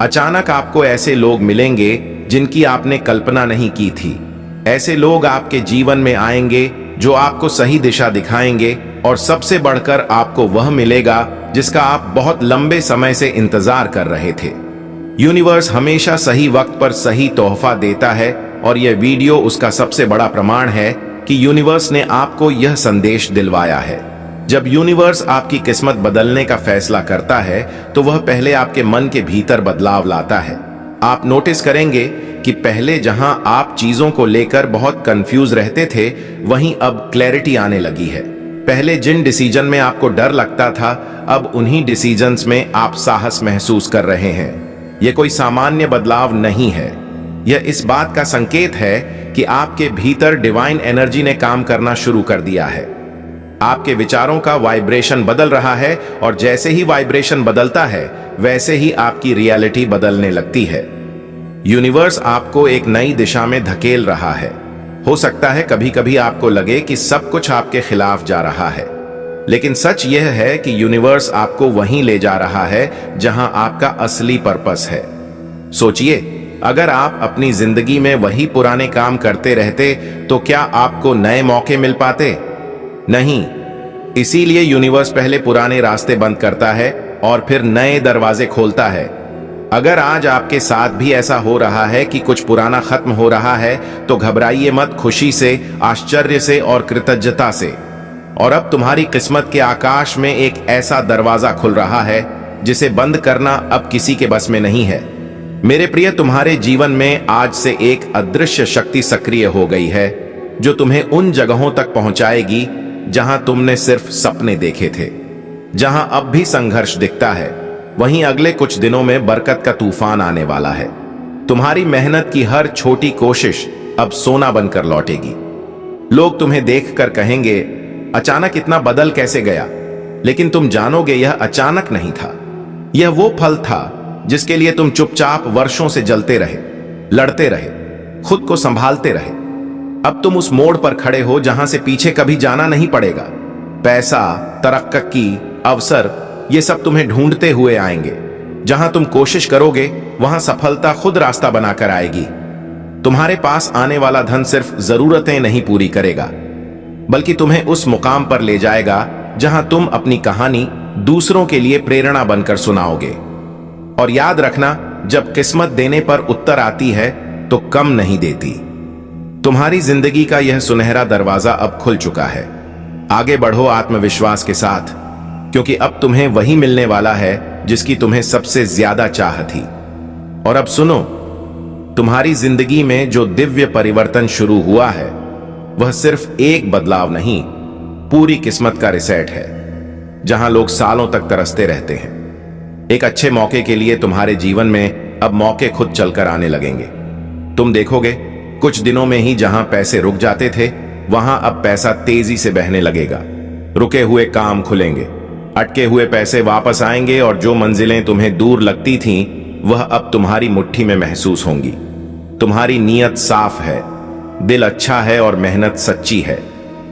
अचानक आपको ऐसे लोग मिलेंगे जिनकी आपने कल्पना नहीं की थी। ऐसे लोग आपके जीवन में आएंगे जो आपको सही दिशा दिखाएंगे, और सबसे बढ़कर आपको वह मिलेगा जिसका आप बहुत लंबे समय से इंतजार कर रहे थे। यूनिवर्स हमेशा सही वक्त पर सही तोहफा देता है, और यह वीडियो उसका सबसे बड़ा प्रमाण है कि यूनिवर्स ने आपको यह संदेश दिलवाया है। जब यूनिवर्स आपकी किस्मत बदलने का फैसला करता है तो वह पहले आपके मन के भीतर बदलाव लाता है। आप नोटिस करेंगे कि पहले जहां आप चीजों को लेकर बहुत कंफ्यूज रहते थे, वहीं अब क्लैरिटी आने लगी है। पहले जिन डिसीजन में आपको डर लगता था, अब उन्हीं डिसीजंस में आप साहस महसूस कर रहे हैं। यह कोई सामान्य बदलाव नहीं है, यह इस बात का संकेत है कि आपके भीतर डिवाइन एनर्जी ने काम करना शुरू कर दिया है। आपके विचारों का वाइब्रेशन बदल रहा है, और जैसे ही वाइब्रेशन बदलता है वैसे ही आपकी रियलिटी बदलने लगती है। यूनिवर्स आपको एक नई दिशा में धकेल रहा है। हो सकता है कभी कभी आपको लगे कि सब कुछ आपके खिलाफ जा रहा है, लेकिन सच यह है कि यूनिवर्स आपको वहीं ले जा रहा है जहां आपका असली पर्पस है। सोचिए, अगर आप अपनी जिंदगी में वही पुराने काम करते रहते तो क्या आपको नए मौके मिल पाते? नहीं। इसीलिए यूनिवर्स पहले पुराने रास्ते बंद करता है और फिर नए दरवाजे खोलता है। अगर आज आपके साथ भी ऐसा हो रहा है कि कुछ पुराना खत्म हो रहा है, तो घबराइए मत, खुशी से, आश्चर्य से और कृतज्ञता से। और अब तुम्हारी किस्मत के आकाश में एक ऐसा दरवाजा खुल रहा है जिसे बंद करना अब किसी के बस में नहीं है। मेरे प्रिय, तुम्हारे जीवन में आज से एक अदृश्य शक्ति सक्रिय हो गई है जो तुम्हें उन जगहों तक पहुंचाएगी जहां तुमने सिर्फ सपने देखे थे। जहां अब भी संघर्ष दिखता है, वहीं अगले कुछ दिनों में बरकत का तूफान आने वाला है। तुम्हारी मेहनत की हर छोटी कोशिश अब सोना बनकर लौटेगी। लोग तुम्हें देखकर कहेंगे, अचानक इतना बदल कैसे गया? लेकिन तुम जानोगे यह अचानक नहीं था। यह वो फल था जिसके लिए तुम चुपचाप वर्षों से जलते रहे, लड़ते रहे, खुद को संभालते रहे। अब तुम उस मोड़ पर खड़े हो जहां से पीछे कभी जाना नहीं पड़ेगा। पैसा, तरक्की, अवसर, ये सब तुम्हें ढूंढते हुए आएंगे। जहां तुम कोशिश करोगे वहां सफलता खुद रास्ता बनाकर आएगी। तुम्हारे पास आने वाला धन सिर्फ जरूरतें नहीं पूरी करेगा, बल्कि तुम्हें उस मुकाम पर ले जाएगा जहां तुम अपनी कहानी दूसरों के लिए प्रेरणा बनकर सुनाओगे। और याद रखना, जब किस्मत देने पर उत्तर आती है तो कम नहीं देती। तुम्हारी जिंदगी का यह सुनहरा दरवाजा अब खुल चुका है। आगे बढ़ो आत्मविश्वास के साथ, क्योंकि अब तुम्हें वही मिलने वाला है जिसकी तुम्हें सबसे ज्यादा चाह थी। और अब सुनो, तुम्हारी जिंदगी में जो दिव्य परिवर्तन शुरू हुआ है वह सिर्फ एक बदलाव नहीं, पूरी किस्मत का रिसेट है। जहां लोग सालों तक तरसते रहते हैं एक अच्छे मौके के लिए, तुम्हारे जीवन में अब मौके खुद चलकर आने लगेंगे। तुम देखोगे कुछ दिनों में ही जहां पैसे रुक जाते थे, वहां अब पैसा तेजी से बहने लगेगा। रुके हुए काम खुलेंगे, अटके हुए पैसे वापस आएंगे, और जो मंजिलें तुम्हें दूर लगती थीं, वह अब तुम्हारी मुट्ठी में महसूस होंगी। तुम्हारी नीयत साफ है, दिल अच्छा है और मेहनत सच्ची है।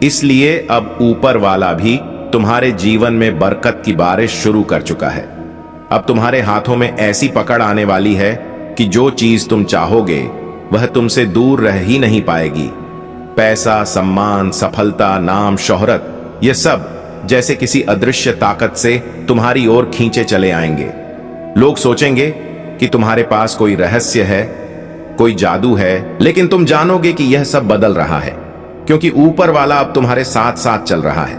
इसलिए अब ऊपर वाला भी तुम्हारे जीवन में बरकत की बारिश शुरू कर चुका है। अब तुम्हारे हाथों में ऐसी पकड़ आने वाली है कि जो चीज तुम चाहोगे वह तुमसे दूर रह ही नहीं पाएगी। पैसा, सम्मान, सफलता, नाम, शोहरत, ये सब जैसे किसी अदृश्य ताकत से तुम्हारी ओर खींचे चले आएंगे। लोग सोचेंगे कि तुम्हारे पास कोई रहस्य है, कोई जादू है, लेकिन तुम जानोगे कि यह सब बदल रहा है, क्योंकि ऊपर वाला अब तुम्हारे साथ साथ चल रहा है।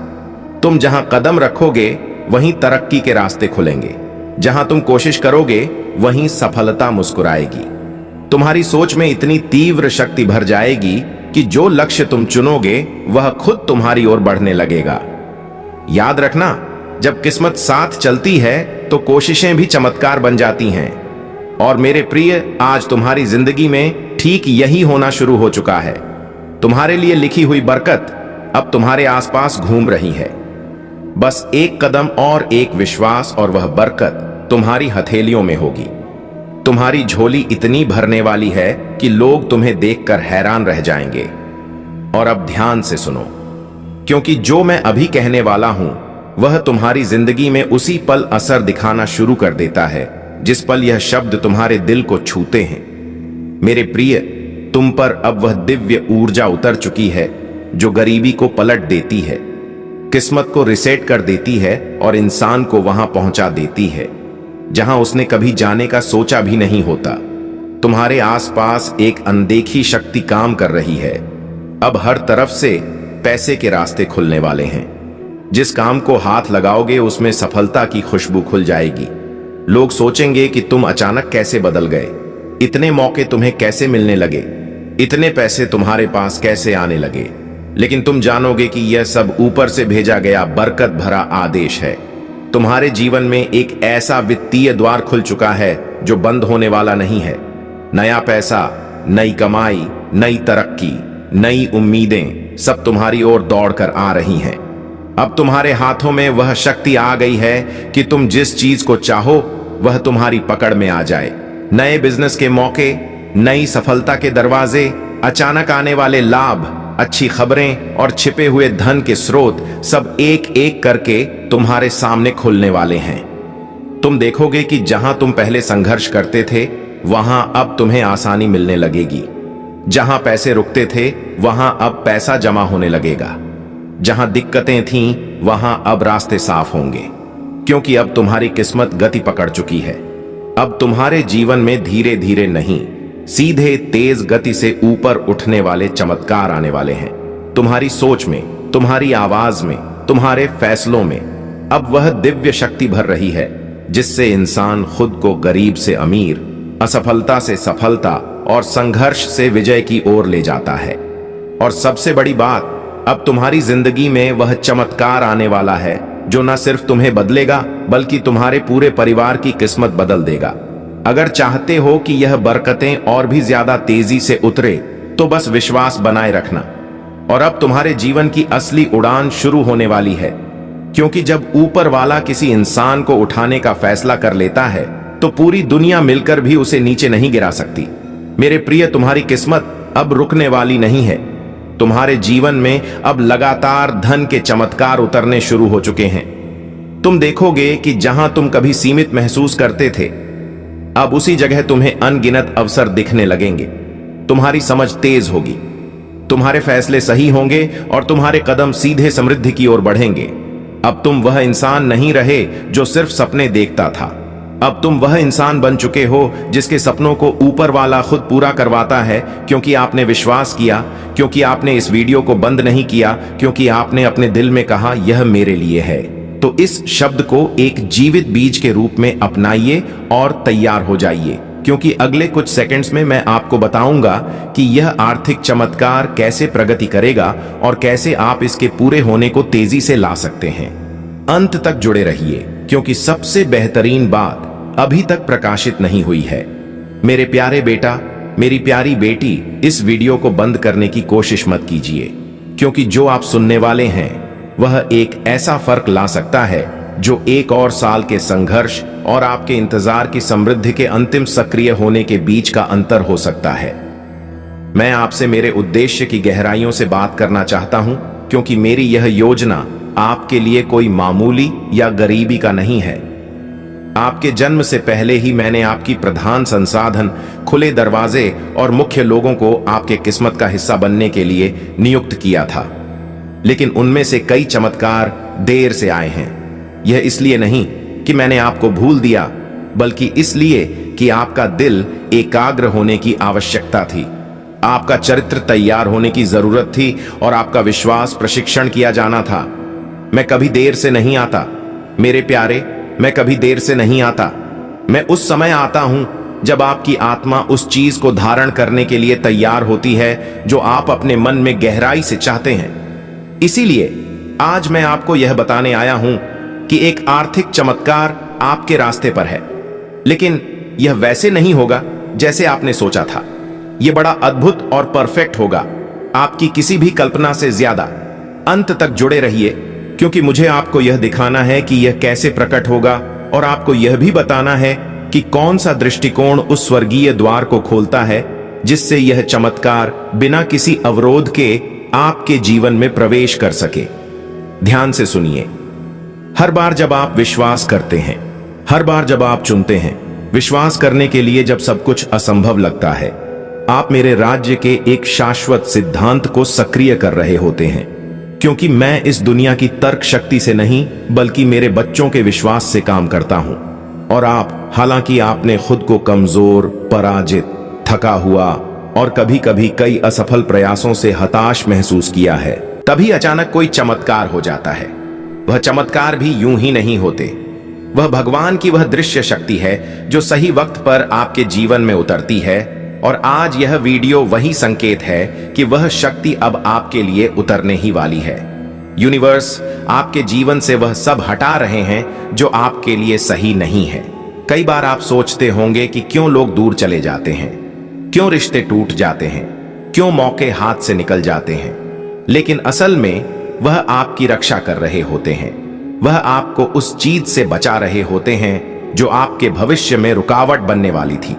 तुम जहां कदम रखोगे वहीं तरक्की के रास्ते खुलेंगे। जहां तुम कोशिश करोगे वहीं सफलता मुस्कुराएगी। तुम्हारी सोच में इतनी तीव्र शक्ति भर जाएगी कि जो लक्ष्य तुम चुनोगे वह खुद तुम्हारी ओर बढ़ने लगेगा। याद रखना, जब किस्मत साथ चलती है तो कोशिशें भी चमत्कार बन जाती हैं। और मेरे प्रिय, आज तुम्हारी जिंदगी में ठीक यही होना शुरू हो चुका है। तुम्हारे लिए लिखी हुई बरकत अब तुम्हारे आसपास घूम रही है। बस एक कदम और एक विश्वास और वह बरकत तुम्हारी हथेलियों में होगी। तुम्हारी झोली इतनी भरने वाली है कि लोग तुम्हें देखकर हैरान रह जाएंगे। और अब ध्यान से सुनो, क्योंकि जो मैं अभी कहने वाला हूं वह तुम्हारी जिंदगी में उसी पल असर दिखाना शुरू कर देता है जिस पल यह शब्द तुम्हारे दिल को छूते हैं। मेरे प्रिय, तुम पर अब वह दिव्य ऊर्जा उतर चुकी है जो गरीबी को पलट देती है, किस्मत को रिसेट कर देती है और इंसान को वहां पहुंचा देती है जहां उसने कभी जाने का सोचा भी नहीं होता। तुम्हारे आसपास एक अनदेखी शक्ति काम कर रही है। अब हर तरफ से पैसे के रास्ते खुलने वाले हैं। जिस काम को हाथ लगाओगे उसमें सफलता की खुशबू खुल जाएगी। लोग सोचेंगे कि तुम अचानक कैसे बदल गए, इतने मौके तुम्हें कैसे मिलने लगे, इतने पैसे तुम्हारे पास कैसे आने लगे। लेकिन तुम जानोगे कि यह सब ऊपर से भेजा गया बरकत भरा आदेश है। तुम्हारे जीवन में एक ऐसा वित्तीय द्वार खुल चुका है जो बंद होने वाला नहीं है। नया पैसा, नई कमाई, नई तरक्की, नई उम्मीदें सब तुम्हारी ओर दौड़कर आ रही हैं। अब तुम्हारे हाथों में वह शक्ति आ गई है कि तुम जिस चीज को चाहो वह तुम्हारी पकड़ में आ जाए। नए बिजनेस के मौके, नई सफलता के दरवाजे, अचानक आने वाले लाभ, अच्छी खबरें और छिपे हुए धन के स्रोत सब एक एक करके तुम्हारे सामने खुलने वाले हैं। तुम देखोगे कि जहां तुम पहले संघर्ष करते थे वहां अब तुम्हें आसानी मिलने लगेगी। जहां पैसे रुकते थे वहां अब पैसा जमा होने लगेगा। जहां दिक्कतें थीं वहां अब रास्ते साफ होंगे, क्योंकि अब तुम्हारी किस्मत गति पकड़ चुकी है। अब तुम्हारे जीवन में धीरे धीरे नहीं, सीधे तेज गति से ऊपर उठने वाले चमत्कार आने वाले हैं। तुम्हारी सोच में, तुम्हारी आवाज में, तुम्हारे फैसलों में अब वह दिव्य शक्ति भर रही है जिससे इंसान खुद को गरीब से अमीर, असफलता से सफलता और संघर्ष से विजय की ओर ले जाता है। और सबसे बड़ी बात, अब तुम्हारी जिंदगी में वह चमत्कार आने वाला है जो न सिर्फ तुम्हें बदलेगा बल्कि तुम्हारे पूरे परिवार की किस्मत बदल देगा। अगर चाहते हो कि यह बरकतें और भी ज्यादा तेजी से उतरे तो बस विश्वास बनाए रखना। और अब तुम्हारे जीवन की असली उड़ान शुरू होने वाली है, क्योंकि जब ऊपर वाला किसी इंसान को उठाने का फैसला कर लेता है तो पूरी दुनिया मिलकर भी उसे नीचे नहीं गिरा सकती। मेरे प्रिय, तुम्हारी किस्मत अब रुकने वाली नहीं है। तुम्हारे जीवन में अब लगातार धन के चमत्कार उतरने शुरू हो चुके हैं। तुम देखोगे कि जहां तुम कभी सीमित महसूस करते थे अब उसी जगह तुम्हें अनगिनत अवसर दिखने लगेंगे। तुम्हारी समझ तेज होगी, तुम्हारे फैसले सही होंगे और तुम्हारे कदम सीधे समृद्धि की ओर बढ़ेंगे। अब तुम वह इंसान नहीं रहे जो सिर्फ सपने देखता था। अब तुम वह इंसान बन चुके हो जिसके सपनों को ऊपर वाला खुद पूरा करवाता है, क्योंकि आपने विश्वास किया, क्योंकि आपने इस वीडियो को बंद नहीं किया, क्योंकि आपने अपने दिल में कहा यह मेरे लिए है। तो इस शब्द को एक जीवित बीज के रूप में अपनाइए और तैयार हो जाइए, क्योंकि अगले कुछ सेकंड्स में मैं आपको बताऊंगा कि यह आर्थिक चमत्कार कैसे प्रगति करेगा और कैसे आप इसके पूरे होने को तेजी से ला सकते हैं। अंत तक जुड़े रहिए, क्योंकि सबसे बेहतरीन बात अभी तक प्रकाशित नहीं हुई है। मेरे प्यारे बेटा, मेरी प्यारी बेटी, इस वीडियो को बंद करने की कोशिश मत कीजिए, क्योंकि जो आप सुनने वाले हैं वह एक ऐसा फर्क ला सकता है जो 1 और साल के संघर्ष और आपके इंतजार की समृद्धि के अंतिम सक्रिय होने के बीच का अंतर हो सकता है। मैं आपसे मेरे उद्देश्य की गहराइयों से बात करना चाहता हूं, क्योंकि मेरी यह योजना आपके लिए कोई मामूली या गरीबी का नहीं है। आपके जन्म से पहले ही मैंने आपकी प्रधान संसाधन, खुले दरवाजे और मुख्य लोगों को आपके किस्मत का हिस्सा बनने के लिए नियुक्त किया था। लेकिन उनमें से कई चमत्कार देर से आए हैं। यह इसलिए नहीं कि मैंने आपको भूल दिया, बल्कि इसलिए कि आपका दिल एकाग्र होने की आवश्यकता थी, आपका चरित्र तैयार होने की जरूरत थी और आपका विश्वास प्रशिक्षण किया जाना था। मैं कभी देर से नहीं आता मेरे प्यारे, मैं कभी देर से नहीं आता। मैं उस समय आता हूं जब आपकी आत्मा उस चीज को धारण करने के लिए तैयार होती है जो आप अपने मन में गहराई से चाहते हैं। इसीलिए आज मैं आपको यह बताने आया हूं कि एक आर्थिक चमत्कार आपके रास्ते पर है, लेकिन यह वैसे नहीं होगा जैसे आपने सोचा था। यह बड़ा अद्भुत और परफेक्ट होगा, आपकी किसी भी कल्पना से ज्यादा। अंत तक जुड़े रहिए, क्योंकि मुझे आपको यह दिखाना है कि यह कैसे प्रकट होगा, और आपको यह भी बताना है कि कौन सा दृष्टिकोण उस स्वर्गीय द्वार को खोलता है जिससे यह चमत्कार बिना किसी अवरोध के आपके जीवन में प्रवेश कर सके। ध्यान से सुनिए। हर बार जब आप विश्वास करते हैं, हर बार जब आप चुनते हैं विश्वास करने के लिए जब सब कुछ असंभव लगता है, आप मेरे राज्य के एक शाश्वत सिद्धांत को सक्रिय कर रहे होते हैं। क्योंकि मैं इस दुनिया की तर्क शक्ति से नहीं, बल्कि मेरे बच्चों के विश्वास से काम करता हूं। और आप, हालांकि आपने खुद को कमजोर, पराजित, थका हुआ और कभी कभी कई असफल प्रयासों से हताश महसूस किया है, तभी अचानक कोई चमत्कार हो जाता है। वह चमत्कार भी यूं ही नहीं होते। वह भगवान की वह दृश्य शक्ति है जो सही वक्त पर आपके जीवन में उतरती है। और आज यह वीडियो वही संकेत है कि वह शक्ति अब आपके लिए उतरने ही वाली है। यूनिवर्स आपके जीवन से वह सब हटा रहे हैं जो आपके लिए सही नहीं है। कई बार आप सोचते होंगे कि क्यों लोग दूर चले जाते हैं, क्यों रिश्ते टूट जाते हैं, क्यों मौके हाथ से निकल जाते हैं। लेकिन असल में वह आपकी रक्षा कर रहे होते हैं। वह आपको उस चीज से बचा रहे होते हैं जो आपके भविष्य में रुकावट बनने वाली थी।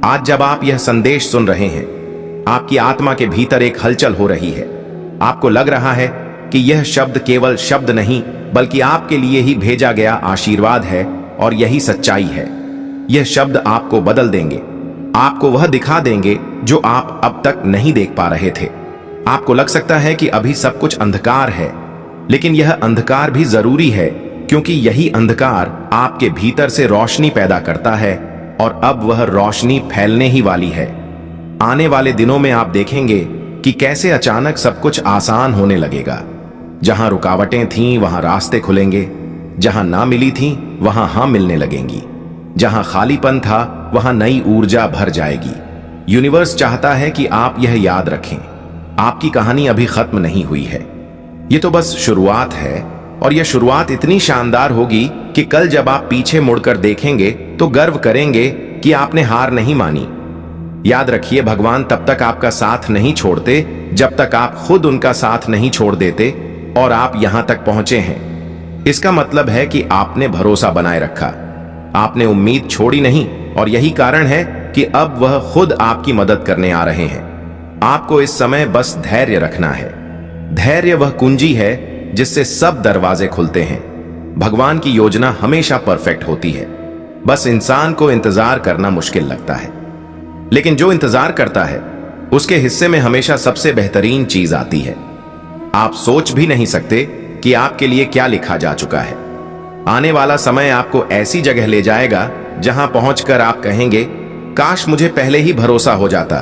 आज जब आप यह संदेश सुन रहे हैं, आपकी आत्मा के भीतर एक हलचल हो रही है। आपको लग रहा है कि यह शब्द केवल शब्द नहीं, बल्कि आपके लिए ही भेजा गया आशीर्वाद है। और यही सच्चाई है। यह शब्द आपको बदल देंगे, आपको वह दिखा देंगे जो आप अब तक नहीं देख पा रहे थे। आपको लग सकता है कि अभी सब कुछ अंधकार है, लेकिन यह अंधकार भी जरूरी है, क्योंकि यही अंधकार आपके भीतर से रोशनी पैदा करता है। और अब वह रोशनी फैलने ही वाली है। आने वाले दिनों में आप देखेंगे कि कैसे अचानक सब कुछ आसान होने लगेगा। जहां रुकावटें थीं वहां रास्ते खुलेंगे, जहां ना मिली थीं वहां हाँ मिलने लगेंगी, जहां खालीपन था वहां नई ऊर्जा भर जाएगी। यूनिवर्स चाहता है कि आप यह याद रखें, आपकी कहानी अभी खत्म नहीं हुई है। यह तो बस शुरुआत है, और यह शुरुआत इतनी शानदार होगी कि कल जब आप पीछे मुड़कर देखेंगे तो गर्व करेंगे कि आपने हार नहीं मानी। याद रखिए, भगवान तब तक आपका साथ नहीं छोड़ते जब तक आप खुद उनका साथ नहीं छोड़ देते। और आप यहां तक पहुंचे हैं, इसका मतलब है कि आपने भरोसा बनाए रखा, आपने उम्मीद छोड़ी नहीं। और यही कारण है कि अब वह खुद आपकी मदद करने आ रहे हैं। आपको इस समय बस धैर्य रखना है। धैर्य वह कुंजी है जिससे सब दरवाजे खुलते हैं। भगवान की योजना हमेशा परफेक्ट होती है, बस इंसान को इंतजार करना मुश्किल लगता है। लेकिन जो इंतजार करता है उसके हिस्से में हमेशा सबसे बेहतरीन चीज आती है। आप सोच भी नहीं सकते कि आपके लिए क्या लिखा जा चुका है। आने वाला समय आपको ऐसी जगह ले जाएगा जहां पहुंचकर आप कहेंगे, काश मुझे पहले ही भरोसा हो जाता।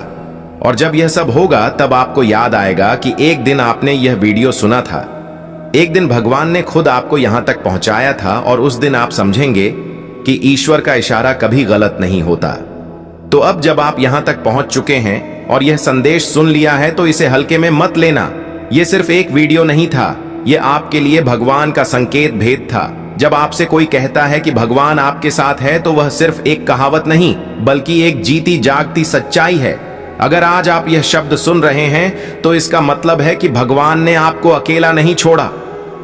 और जब यह सब होगा तब आपको याद आएगा कि एक दिन आपने यह वीडियो सुना था, एक दिन भगवान ने खुद आपको यहां तक पहुंचाया था। और उस दिन आप समझेंगे कि ईश्वर का इशारा कभी गलत नहीं होता। तो अब जब आप यहां तक पहुंच चुके हैं और यह संदेश सुन लिया है, तो इसे हल्के में मत लेना। यह सिर्फ एक वीडियो नहीं था, यह आपके लिए भगवान का संकेत भेद था। जब आपसे कोई कहता है कि भगवान आपके साथ है, तो वह सिर्फ एक कहावत नहीं, बल्कि एक जीती जागती सच्चाई है। अगर आज आप यह शब्द सुन रहे हैं, तो इसका मतलब है कि भगवान ने आपको अकेला नहीं छोड़ा।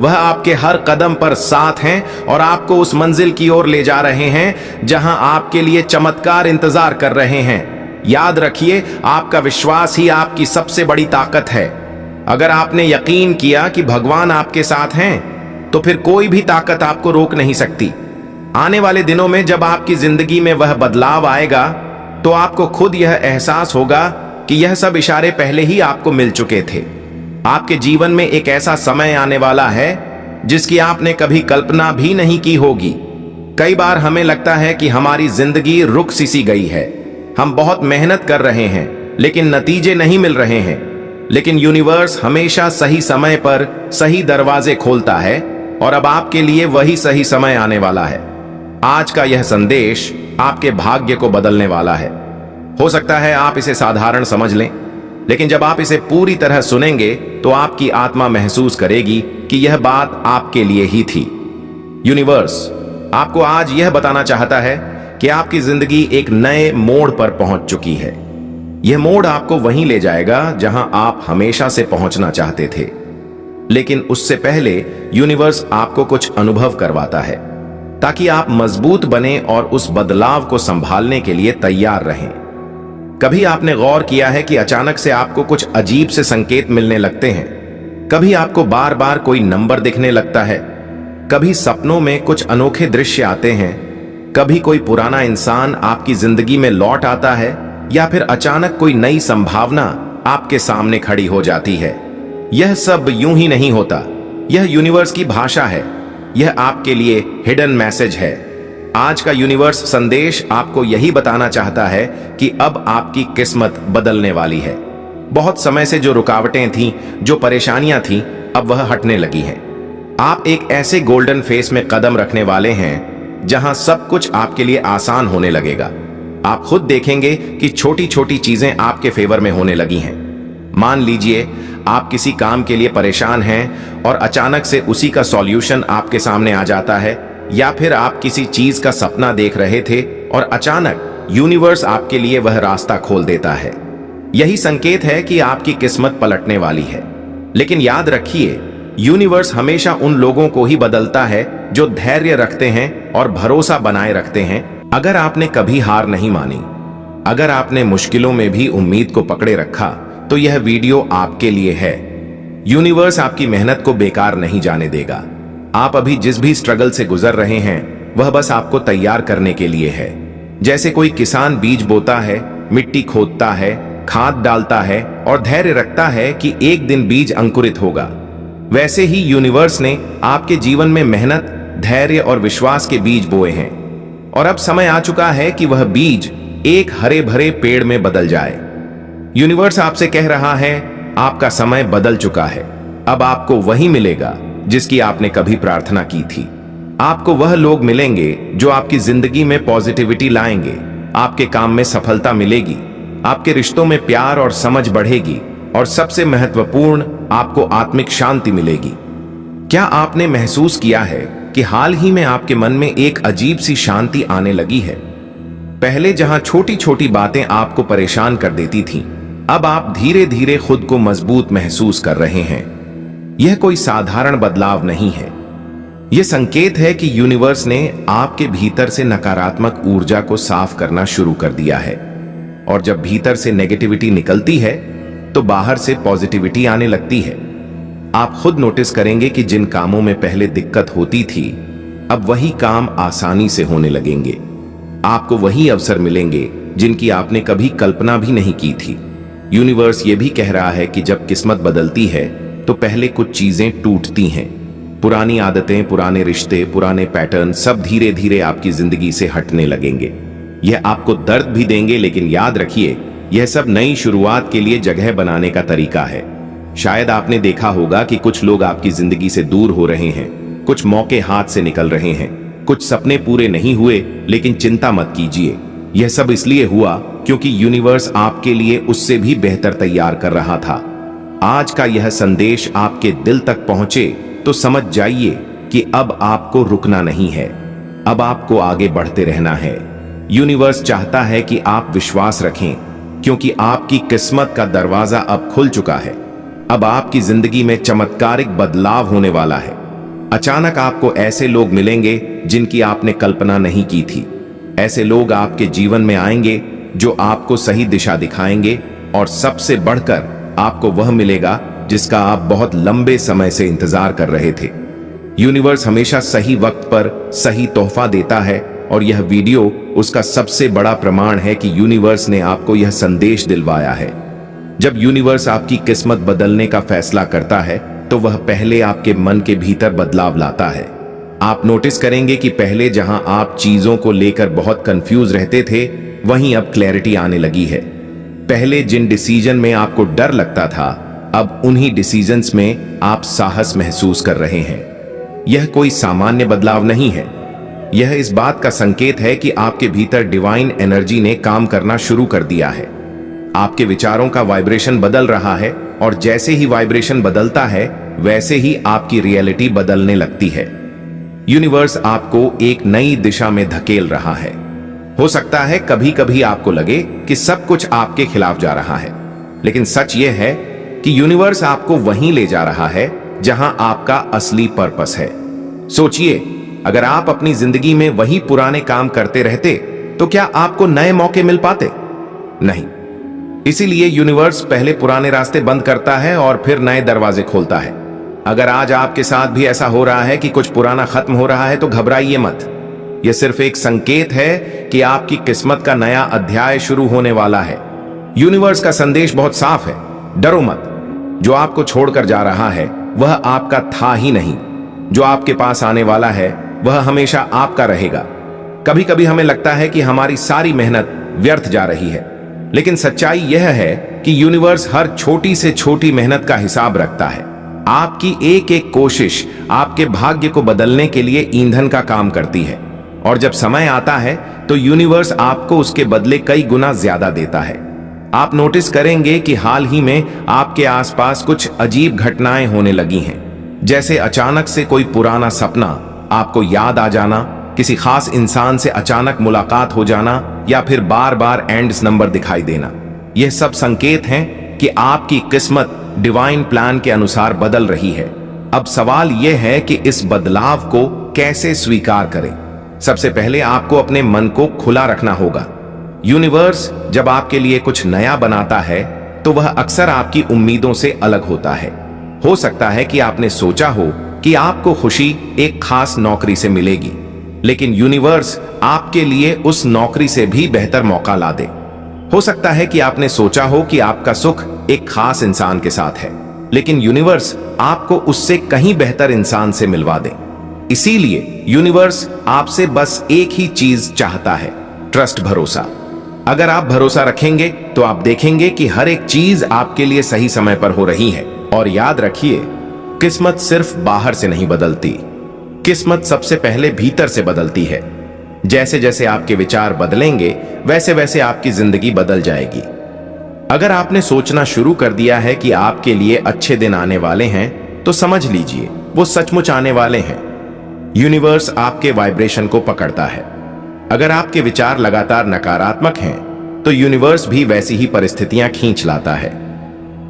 वह आपके हर कदम पर साथ हैं और आपको उस मंजिल की ओर ले जा रहे हैं जहां आपके लिए चमत्कार इंतजार कर रहे हैं। याद रखिए, आपका विश्वास ही आपकी सबसे बड़ी ताकत है। अगर आपने यकीन किया कि भगवान आपके साथ हैं, तो फिर कोई भी ताकत आपको रोक नहीं सकती। आने वाले दिनों में जब आपकी जिंदगी में वह बदलाव आएगा, तो आपको खुद यह एहसास होगा कि यह सब इशारे पहले ही आपको मिल चुके थे। आपके जीवन में एक ऐसा समय आने वाला है जिसकी आपने कभी कल्पना भी नहीं की होगी। कई बार हमें लगता है कि हमारी जिंदगी रुक सी गई है, हम बहुत मेहनत कर रहे हैं लेकिन नतीजे नहीं मिल रहे हैं। लेकिन यूनिवर्स हमेशा सही समय पर सही दरवाजे खोलता है, और अब आपके लिए वही सही समय आने वाला है। आज का यह संदेश आपके भाग्य को बदलने वाला है। हो सकता है आप इसे साधारण समझ लें, लेकिन जब आप इसे पूरी तरह सुनेंगे तो आपकी आत्मा महसूस करेगी कि यह बात आपके लिए ही थी। यूनिवर्स आपको आज यह बताना चाहता है कि आपकी जिंदगी एक नए मोड़ पर पहुंच चुकी है। यह मोड़ आपको वहीं ले जाएगा जहां आप हमेशा से पहुंचना चाहते थे। लेकिन उससे पहले यूनिवर्स आपको कुछ अनुभव करवाता है ताकि आप मजबूत बने और उस बदलाव को संभालने के लिए तैयार रहें। कभी आपने गौर किया है कि अचानक से आपको कुछ अजीब से संकेत मिलने लगते हैं? कभी आपको बार बार कोई नंबर दिखने लगता है, कभी सपनों में कुछ अनोखे दृश्य आते हैं, कभी कोई पुराना इंसान आपकी जिंदगी में लौट आता है, या फिर अचानक कोई नई संभावना आपके सामने खड़ी हो जाती है। यह सब यूं ही नहीं होता, यह यूनिवर्स की भाषा है। यह आपके लिए हिडन मैसेज है। आज का यूनिवर्स संदेश आपको यही बताना चाहता है कि अब आपकी किस्मत बदलने वाली है। बहुत समय से जो रुकावटें थीं, जो परेशानियां थीं, अब वह हटने लगी हैं। आप एक ऐसे गोल्डन फेस में कदम रखने वाले हैं जहां सब कुछ आपके लिए आसान होने लगेगा। आप खुद देखेंगे कि छोटी छोटी चीजें आपके फेवर में होने लगी हैं। मान लीजिए आप किसी काम के लिए परेशान हैं और अचानक से उसी का सॉल्यूशन आपके सामने आ जाता है, या फिर आप किसी चीज का सपना देख रहे थे और अचानक यूनिवर्स आपके लिए वह रास्ता खोल देता है। यही संकेत है कि आपकी किस्मत पलटने वाली है। लेकिन याद रखिए, यूनिवर्स हमेशा उन लोगों को ही बदलता है जो धैर्य रखते हैं और भरोसा बनाए रखते हैं। अगर आपने कभी हार नहीं मानी, अगर आपने मुश्किलों में भी उम्मीद को पकड़े रखा, तो यह वीडियो आपके लिए है। यूनिवर्स आपकी मेहनत को बेकार नहीं जाने देगा। आप अभी जिस भी स्ट्रगल से गुजर रहे हैं, वह बस आपको तैयार करने के लिए है। जैसे कोई किसान बीज बोता है, मिट्टी खोदता है, खाद डालता है और धैर्य रखता है कि एक दिन बीज अंकुरित होगा, वैसे ही यूनिवर्स ने आपके जीवन में मेहनत, धैर्य और विश्वास के बीज बोए हैं। और अब समय आ चुका है कि वह बीज एक हरे भरे पेड़ में बदल जाए। यूनिवर्स आपसे कह रहा है, आपका समय बदल चुका है। अब आपको वही मिलेगा जिसकी आपने कभी प्रार्थना की थी। आपको वह लोग मिलेंगे जो आपकी जिंदगी में पॉजिटिविटी लाएंगे, आपके काम में सफलता मिलेगी, आपके रिश्तों में प्यार और समझ बढ़ेगी, और सबसे महत्वपूर्ण, आपको आत्मिक शांति मिलेगी। क्या आपने महसूस किया है कि हाल ही में आपके मन में एक अजीब सी शांति आने लगी है? पहले जहां छोटी छोटी बातें आपको परेशान कर देती थीं, अब आप धीरे धीरे खुद को मजबूत महसूस कर रहे हैं। यह कोई साधारण बदलाव नहीं है। यह संकेत है कि यूनिवर्स ने आपके भीतर से नकारात्मक ऊर्जा को साफ करना शुरू कर दिया है। और जब भीतर से नेगेटिविटी निकलती है तो बाहर से पॉजिटिविटी आने लगती है। आप खुद नोटिस करेंगे कि जिन कामों में पहले दिक्कत होती थी, अब वही काम आसानी से होने लगेंगे। आपको वही अवसर मिलेंगे जिनकी आपने कभी कल्पना भी नहीं की थी। यूनिवर्स ये भी कह रहा है कि जब किस्मत बदलती है तो पहले कुछ चीजें टूटती हैं। पुरानी आदतें, पुराने रिश्ते, पुराने पैटर्न सब धीरे धीरे आपकी जिंदगी से हटने लगेंगे। यह आपको दर्द भी देंगे, लेकिन याद रखिए, यह सब नई शुरुआत के लिए जगह बनाने का तरीका है। शायद आपने देखा होगा कि कुछ लोग आपकी जिंदगी से दूर हो रहे हैं, कुछ मौके हाथ से निकल रहे हैं, कुछ सपने पूरे नहीं हुए, लेकिन चिंता मत कीजिए। यह सब इसलिए हुआ क्योंकि यूनिवर्स आपके लिए उससे भी बेहतर तैयार कर रहा था। आज का यह संदेश आपके दिल तक पहुंचे तो समझ जाइए कि अब आपको रुकना नहीं है, अब आपको आगे बढ़ते रहना है। यूनिवर्स चाहता है कि आप विश्वास रखें, क्योंकि आपकी किस्मत का दरवाजा अब खुल चुका है। अब आपकी जिंदगी में चमत्कारिक बदलाव होने वाला है। अचानक आपको ऐसे लोग मिलेंगे जिनकी आपने कल्पना नहीं की थी। ऐसे लोग आपके जीवन में आएंगे जो आपको सही दिशा दिखाएंगे, और सबसे बढ़कर आपको वह मिलेगा जिसका आप बहुत लंबे समय से इंतजार कर रहे थे। यूनिवर्स हमेशा सही वक्त पर सही तोहफा देता है, और यह वीडियो उसका सबसे बड़ा प्रमाण है कि यूनिवर्स ने आपको यह संदेश दिलवाया है। जब यूनिवर्स आपकी किस्मत बदलने का फैसला करता है तो वह पहले आपके मन के भीतर बदलाव लाता है। आप नोटिस करेंगे कि पहले जहां आप चीजों को लेकर बहुत कंफ्यूज रहते थे, वहीं अब क्लैरिटी आने लगी है। पहले जिन डिसीजन में आपको डर लगता था, अब उन्हीं डिसीजंस में आप साहस महसूस कर रहे हैं। यह कोई सामान्य बदलाव नहीं है, यह इस बात का संकेत है कि आपके भीतर डिवाइन एनर्जी ने काम करना शुरू कर दिया है। आपके विचारों का वाइब्रेशन बदल रहा है और जैसे ही वाइब्रेशन बदलता है वैसे ही आपकी रियलिटी बदलने लगती है। यूनिवर्स आपको एक नई दिशा में धकेल रहा है। हो सकता है कभी कभी आपको लगे कि सब कुछ आपके खिलाफ जा रहा है, लेकिन सच यह है कि यूनिवर्स आपको वहीं ले जा रहा है जहां आपका असली पर्पस है। सोचिए, अगर आप अपनी जिंदगी में वही पुराने काम करते रहते तो क्या आपको नए मौके मिल पाते? नहीं। इसीलिए यूनिवर्स पहले पुराने रास्ते बंद करता है और फिर नए दरवाजे खोलता है। अगर आज आपके साथ भी ऐसा हो रहा है कि कुछ पुराना खत्म हो रहा है तो घबराइए मत। यह सिर्फ एक संकेत है कि आपकी किस्मत का नया अध्याय शुरू होने वाला है। यूनिवर्स का संदेश बहुत साफ है, डरो मत। जो आपको छोड़कर जा रहा है वह आपका था ही नहीं। जो आपके पास आने वाला है वह हमेशा आपका रहेगा। कभी कभी हमें लगता है कि हमारी सारी मेहनत व्यर्थ जा रही है, लेकिन सच्चाई यह है कि यूनिवर्स हर छोटी से छोटी मेहनत का हिसाब रखता है। आपकी एक एक कोशिश आपके भाग्य को बदलने के लिए ईंधन का काम करती है, और जब समय आता है तो यूनिवर्स आपको उसके बदले कई गुना ज्यादा देता है। आप नोटिस करेंगे कि हाल ही में आपके आसपास कुछ अजीब घटनाएं होने लगी हैं, जैसे अचानक से कोई पुराना सपना आपको याद आ जाना, किसी खास इंसान से अचानक मुलाकात हो जाना, या फिर बार बार एंड्स नंबर दिखाई देना। यह सब संकेत हैं कि आपकी किस्मत डिवाइन प्लान के अनुसार बदल रही है। अब सवाल यह है कि इस बदलाव को कैसे स्वीकार करें। सबसे पहले आपको अपने मन को खुला रखना होगा। यूनिवर्स जब आपके लिए कुछ नया बनाता है तो वह अक्सर आपकी उम्मीदों से अलग होता है। हो सकता है कि आपने सोचा हो कि आपको खुशी एक खास नौकरी से मिलेगी, लेकिन यूनिवर्स आपके लिए उस नौकरी से भी बेहतर मौका ला दे। हो सकता है कि आपने सोचा हो कि आपका सुख एक खास इंसान के साथ है, लेकिन यूनिवर्स आपको उससे कहीं बेहतर इंसान से मिलवा दे। इसीलिए यूनिवर्स आपसे बस एक ही चीज चाहता है, ट्रस्ट, भरोसा। अगर आप भरोसा रखेंगे तो आप देखेंगे कि हर एक चीज आपके लिए सही समय पर हो रही है। और याद रखिए, किस्मत सिर्फ बाहर से नहीं बदलती, किस्मत सबसे पहले भीतर से बदलती है। जैसे जैसे आपके विचार बदलेंगे वैसे वैसे आपकी जिंदगी बदल जाएगी। अगर आपने सोचना शुरू कर दिया है कि आपके लिए अच्छे दिन आने वाले हैं तो समझ लीजिए वो सचमुच आने वाले हैं। यूनिवर्स आपके वाइब्रेशन को पकड़ता है। अगर आपके विचार लगातार नकारात्मक हैं तो यूनिवर्स भी वैसी ही परिस्थितियां खींच लाता है,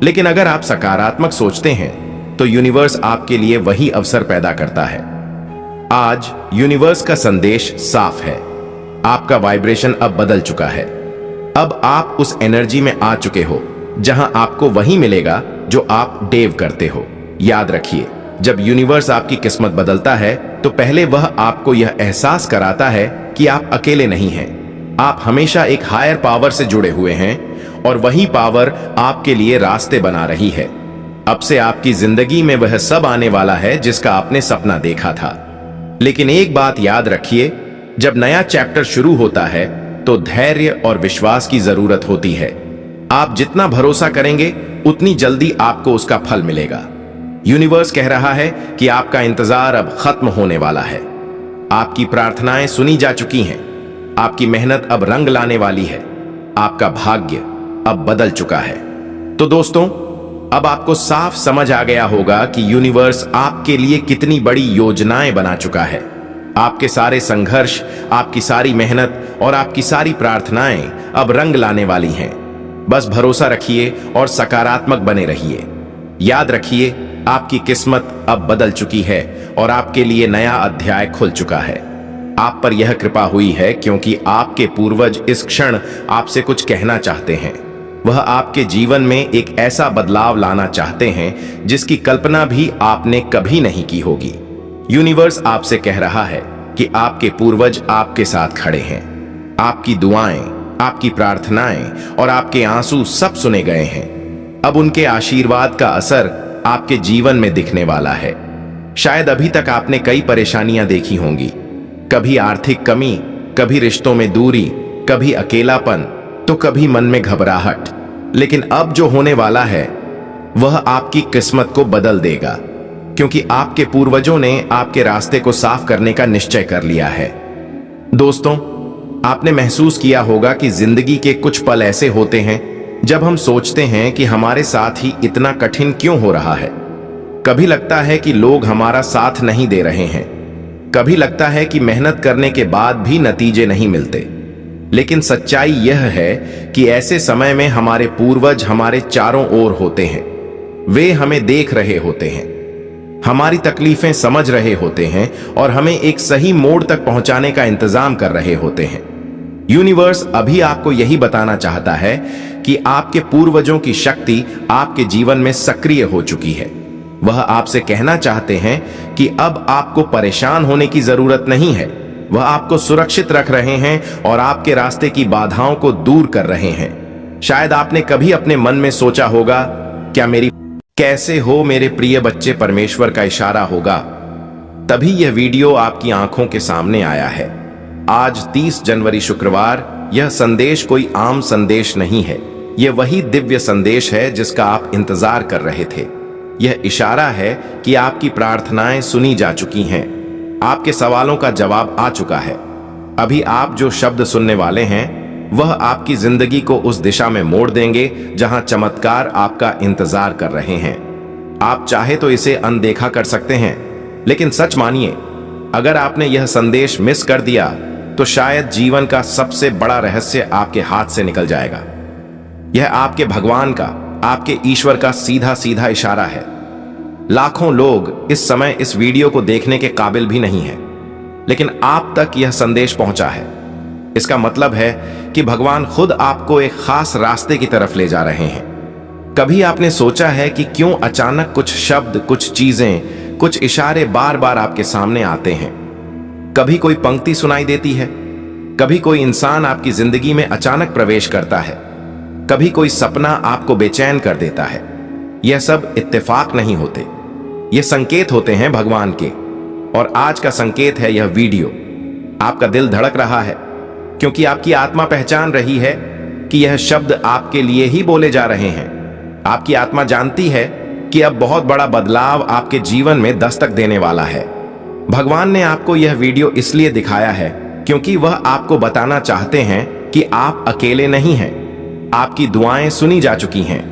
लेकिन अगर आप सकारात्मक सोचते हैं तो यूनिवर्स आपके लिए वही अवसर पैदा करता है। आज यूनिवर्स का संदेश साफ है, आपका वाइब्रेशन अब बदल चुका है। अब आप उस एनर्जी में आ चुके हो जहां आपको वही मिलेगा जो आप डेव करते हो। याद रखिए, जब यूनिवर्स आपकी किस्मत बदलता है तो पहले वह आपको यह एहसास कराता है कि आप अकेले नहीं हैं। आप हमेशा एक हायर पावर से जुड़े हुए हैं और वही पावर आपके लिए रास्ते बना रही है। अब से आपकी जिंदगी में वह सब आने वाला है जिसका आपने सपना देखा था। लेकिन एक बात याद रखिए, जब नया चैप्टर शुरू होता है तो धैर्य और विश्वास की जरूरत होती है। आप जितना भरोसा करेंगे उतनी जल्दी आपको उसका फल मिलेगा। यूनिवर्स कह रहा है कि आपका इंतजार अब खत्म होने वाला है। आपकी प्रार्थनाएं सुनी जा चुकी हैं। आपकी मेहनत अब रंग लाने वाली है। आपका भाग्य अब बदल चुका है। तो दोस्तों, अब आपको साफ समझ आ गया होगा कि यूनिवर्स आपके लिए कितनी बड़ी योजनाएं बना चुका है। आपके सारे संघर्ष, आपकी सारी मेहनत और आपकी सारी प्रार्थनाएं अब रंग लाने वाली हैं। बस भरोसा रखिए और सकारात्मक बने रहिए। याद रखिए, आपकी किस्मत अब बदल चुकी है और आपके लिए नया अध्याय खुल चुका है। आप पर यह कृपा हुई है क्योंकि आपके पूर्वज इस क्षण आपसे कुछ कहना चाहते हैं। वह आपके जीवन में एक ऐसा बदलाव लाना चाहते हैं जिसकी कल्पना भी आपने कभी नहीं की होगी। यूनिवर्स आपसे कह रहा है कि आपके पूर्वज आपके साथ खड़े हैं। आपकी दुआएं, आपकी प्रार्थनाएं और आपके आंसू सब सुने गए हैं। अब उनके आशीर्वाद का असर आपके जीवन में दिखने वाला है। शायद अभी तक आपने कई परेशानियां देखी होंगी, कभी आर्थिक कमी, कभी रिश्तों में दूरी, कभी अकेलापन, तो कभी मन में घबराहट। लेकिन अब जो होने वाला है वह आपकी किस्मत को बदल देगा, क्योंकि आपके पूर्वजों ने आपके रास्ते को साफ करने का निश्चय कर लिया है। दोस्तों, आपने महसूस किया होगा कि जिंदगी के कुछ पल ऐसे होते हैं जब हम सोचते हैं कि हमारे साथ ही इतना कठिन क्यों हो रहा है। कभी लगता है कि लोग हमारा साथ नहीं दे रहे हैं, कभी लगता है कि मेहनत करने के बाद भी नतीजे नहीं मिलते। लेकिन सच्चाई यह है कि ऐसे समय में हमारे पूर्वज हमारे चारों ओर होते हैं। वे हमें देख रहे होते हैं, हमारी तकलीफें समझ रहे होते हैं और हमें एक सही मोड़ तक पहुंचाने का इंतजाम कर रहे होते हैं। यूनिवर्स अभी आपको यही बताना चाहता है कि आपके पूर्वजों की शक्ति आपके जीवन में सक्रिय हो चुकी है। वह आपसे कहना चाहते हैं कि अब आपको परेशान होने की जरूरत नहीं है। वह आपको सुरक्षित रख रहे हैं और आपके रास्ते की बाधाओं को दूर कर रहे हैं। शायद आपने कभी अपने मन में सोचा होगा, क्या मेरी कैसे हो मेरे प्रिय बच्चे, परमेश्वर का इशारा होगा। तभी यह वीडियो आपकी आंखों के सामने आया है। आज 30 जनवरी शुक्रवार, यह संदेश कोई आम संदेश नहीं है। यह वही दिव्य संदेश है जिसका आप इंतजार कर रहे थे। यह इशारा है कि आपकी प्रार्थनाएं सुनी जा चुकी हैं, आपके सवालों का जवाब आ चुका है। अभी आप जो शब्द सुनने वाले हैं वह आपकी जिंदगी को उस दिशा में मोड़ देंगे जहां चमत्कार आपका इंतजार कर रहे हैं। आप चाहे तो इसे अनदेखा कर सकते हैं, लेकिन सच मानिए, अगर आपने यह संदेश मिस कर दिया तो शायद जीवन का सबसे बड़ा रहस्य आपके हाथ से निकल जाएगा। यह आपके भगवान का, आपके ईश्वर का सीधा सीधा इशारा है। लाखों लोग इस समय इस वीडियो को देखने के काबिल भी नहीं है, लेकिन आप तक यह संदेश पहुंचा है। इसका मतलब है कि भगवान खुद आपको एक खास रास्ते की तरफ ले जा रहे हैं। कभी आपने सोचा है कि क्यों अचानक कुछ शब्द, कुछ चीजें, कुछ इशारे बार बार आपके सामने आते हैं? कभी कोई पंक्ति सुनाई देती है, कभी कोई इंसान आपकी जिंदगी में अचानक प्रवेश करता है, कभी कोई सपना आपको बेचैन कर देता है। यह सब इत्तेफाक नहीं होते, ये संकेत होते हैं भगवान के। और आज का संकेत है यह वीडियो। आपका दिल धड़क रहा है क्योंकि आपकी आत्मा पहचान रही है कि यह शब्द आपके लिए ही बोले जा रहे हैं। आपकी आत्मा जानती है कि अब बहुत बड़ा बदलाव आपके जीवन में दस्तक देने वाला है। भगवान ने आपको यह वीडियो इसलिए दिखाया है क्योंकि वह आपको बताना चाहते हैं कि आप अकेले नहीं हैं। आपकी दुआएं सुनी जा चुकी हैं,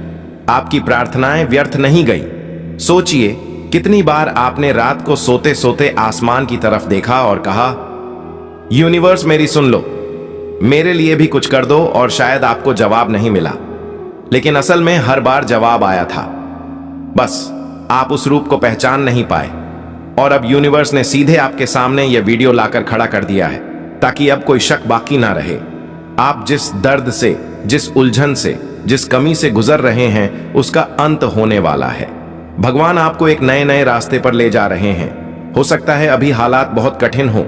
आपकी प्रार्थनाएं व्यर्थ नहीं गई। सोचिए, कितनी बार आपने रात को सोते सोते आसमान की तरफ देखा और कहा, यूनिवर्स मेरी सुन लो, मेरे लिए भी कुछ कर दो, और शायद आपको जवाब नहीं मिला, लेकिन असल में हर बार जवाब आया था। बस आप उस रूप को पहचान नहीं पाए। और अब यूनिवर्स ने सीधे आपके सामने यह वीडियो लाकर खड़ा कर दिया है ताकि अब कोई शक बाकी ना रहे। आप जिस दर्द से, जिस उलझन से, जिस कमी से गुजर रहे हैं, उसका अंत होने वाला है। भगवान आपको एक नए नए रास्ते पर ले जा रहे हैं। हो सकता है अभी हालात बहुत कठिन हो,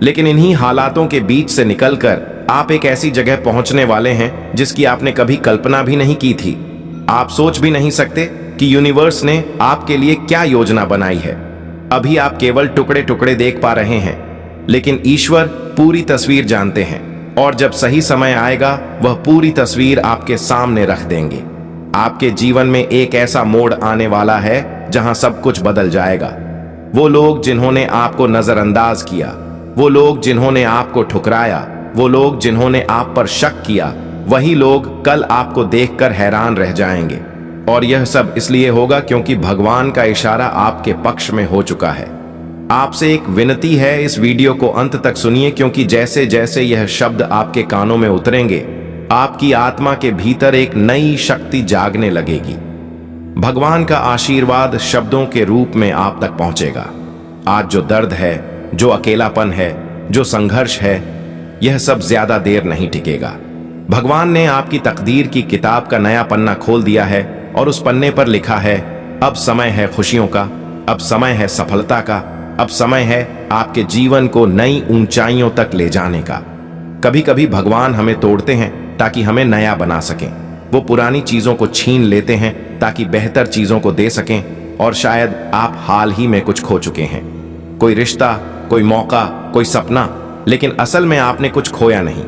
लेकिन इन्हीं हालातों के बीच से निकलकर आप एक ऐसी जगह पहुंचने वाले हैं जिसकी आपने कभी कल्पना भी नहीं की थी। आप सोच भी नहीं सकते कि यूनिवर्स ने आपके लिए क्या योजना बनाई है। अभी आप केवल टुकड़े टुकड़े देख पा रहे हैं, लेकिन ईश्वर पूरी तस्वीर जानते हैं, और जब सही समय आएगा वह पूरी तस्वीर आपके सामने रख देंगे। आपके जीवन में एक ऐसा मोड़ आने वाला है जहां सब कुछ बदल जाएगा। वो लोग जिन्होंने आपको नजरअंदाज किया, वो लोग जिन्होंने आपको ठुकराया, वो लोग जिन्होंने आप पर शक किया, वही लोग कल आपको देखकर हैरान रह जाएंगे। और यह सब इसलिए होगा क्योंकि भगवान का इशारा आपके पक्ष में हो चुका है। आपसे एक विनती है, इस वीडियो को अंत तक सुनिए, क्योंकि जैसे जैसे यह शब्द आपके कानों में उतरेंगे, आपकी आत्मा के भीतर एक नई शक्ति जागने लगेगी। भगवान का आशीर्वाद शब्दों के रूप में आप तक पहुंचेगा। आज जो दर्द है, जो अकेलापन है, जो संघर्ष है, यह सब ज्यादा देर नहीं टिकेगा। भगवान ने आपकी तकदीर की किताब का नया पन्ना खोल दिया है और उस पन्ने पर लिखा है, अब समय है खुशियों का, अब समय है सफलता का, अब समय है आपके जीवन को नई ऊंचाइयों तक ले जाने का। कभी कभी भगवान हमें तोड़ते हैं ताकि हमें नया बना सकें। वो पुरानी चीजों को छीन लेते हैं ताकि बेहतर चीजों को दे सकें। और शायद आप हाल ही में कुछ खो चुके हैं, कोई रिश्ता, कोई मौका, कोई सपना, लेकिन असल में आपने कुछ खोया नहीं।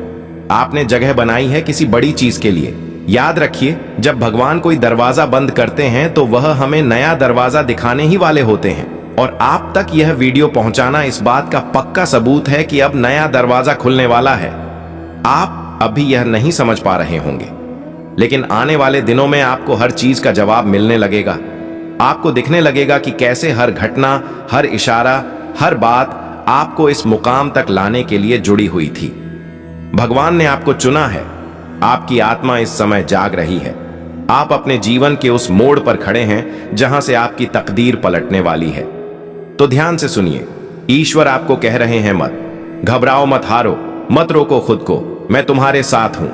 आपने जगह बनाई है किसी बड़ी चीज के लिए। याद रखिए, जब भगवान कोई दरवाजा बंद करते हैं तो वह हमें नया दरवाजा दिखाने ही वाले होते हैं। और आप तक यह वीडियो पहुंचाना इस बात का पक्का सबूत है कि अब नया दरवाजा खुलने वाला है। आप अभी यह नहीं समझ पा रहे होंगे, लेकिन आने वाले दिनों में आपको हर चीज का जवाब मिलने लगेगा। आपको दिखने लगेगा कि कैसे हर घटना, हर इशारा, हर बात आपको इस मुकाम तक लाने के लिए जुड़ी हुई थी। भगवान ने आपको चुना है। आपकी आत्मा इस समय जाग रही है। आप अपने जीवन के उस मोड़ पर खड़े हैं जहां से आपकी तकदीर पलटने वाली है। तो ध्यान से सुनिए, ईश्वर आपको कह रहे हैं, मत घबराओ, मत हारो, मत रोको खुद को। मैं तुम्हारे साथ हूं।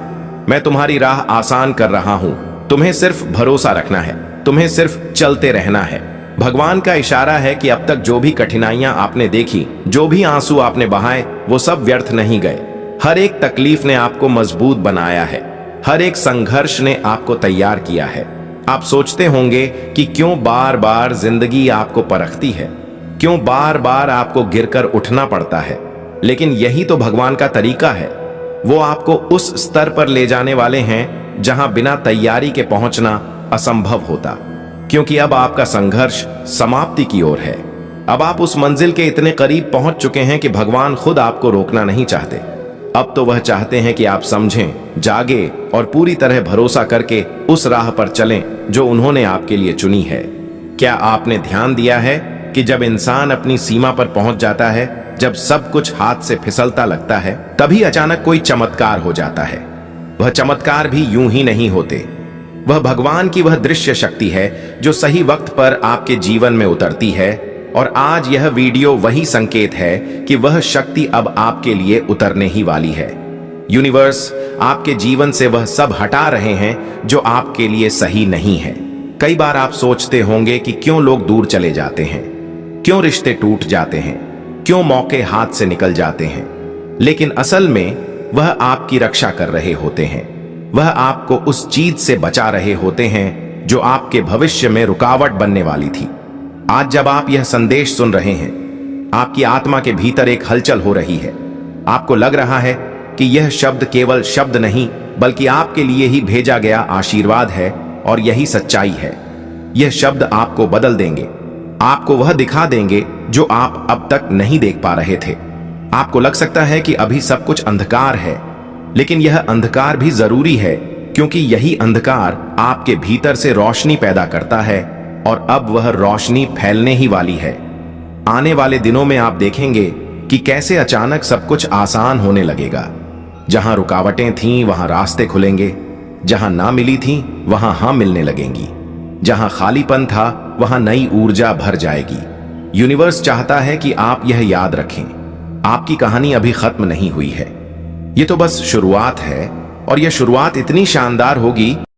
मैं तुम्हारी राह आसान कर रहा हूं। तुम्हें सिर्फ भरोसा रखना है, तुम्हें सिर्फ चलते रहना है। भगवान का इशारा है कि अब तक जो भी कठिनाइयां आपने देखी, जो भी आंसू आपने बहाए, वो सब व्यर्थ नहीं गए। हर एक तकलीफ ने आपको मजबूत बनाया है। हर एक संघर्ष ने आपको तैयार किया है। आप सोचते होंगे कि क्यों बार बार जिंदगी आपको परखती है, क्यों बार बार आपको गिरकर उठना पड़ता है। लेकिन यही तो भगवान का तरीका है। वो आपको उस स्तर पर ले जाने वाले हैं जहां बिना तैयारी के पहुंचना असंभव होता, क्योंकि अब आपका संघर्ष समाप्ति की ओर है। अब आप उस मंजिल के इतने करीब पहुंच चुके हैं कि भगवान खुद आपको रोकना नहीं चाहते। अब तो वह चाहते हैं कि आप समझें, जागे और पूरी तरह भरोसा करके उस राह पर चलें जो उन्होंने आपके लिए चुनी है। क्या आपने ध्यान दिया है कि जब इंसान अपनी सीमा पर पहुंच जाता है, जब सब कुछ हाथ से फिसलता लगता है, तभी अचानक कोई चमत्कार हो जाता है। वह चमत्कार भी यूं ही नहीं होते। वह भगवान की वह दृश्य शक्ति है जो सही वक्त पर आपके जीवन में उतरती है। और आज यह वीडियो वही संकेत है कि वह शक्ति अब आपके लिए उतरने ही वाली है। यूनिवर्स आपके जीवन से वह सब हटा रहे हैं जो आपके लिए सही नहीं है। कई बार आप सोचते होंगे कि क्यों लोग दूर चले जाते हैं, क्यों रिश्ते टूट जाते हैं, क्यों मौके हाथ से निकल जाते हैं। लेकिन असल में वह आपकी रक्षा कर रहे होते हैं। वह आपको उस चीज से बचा रहे होते हैं जो आपके भविष्य में रुकावट बनने वाली थी। आज जब आप यह संदेश सुन रहे हैं, आपकी आत्मा के भीतर एक हलचल हो रही है। आपको लग रहा है कि यह शब्द केवल शब्द नहीं, बल्कि आपके लिए ही भेजा गया आशीर्वाद है। और यही सच्चाई है। यह शब्द आपको बदल देंगे, आपको वह दिखा देंगे जो आप अब तक नहीं देख पा रहे थे। आपको लग सकता है कि अभी सब कुछ अंधकार है, लेकिन यह अंधकार भी जरूरी है, क्योंकि यही अंधकार आपके भीतर से रोशनी पैदा करता है। और अब वह रोशनी फैलने ही वाली है। आने वाले दिनों में आप देखेंगे कि कैसे अचानक सब कुछ आसान होने लगेगा। जहां रुकावटें थीं वहां रास्ते खुलेंगे, जहां ना मिली थीं वहां हां मिलने लगेंगी, जहां खालीपन था वहां नई ऊर्जा भर जाएगी। यूनिवर्स चाहता है कि आप यह याद रखें, आपकी कहानी अभी खत्म नहीं हुई है। ये तो बस शुरुआत है, और यह शुरुआत इतनी शानदार होगी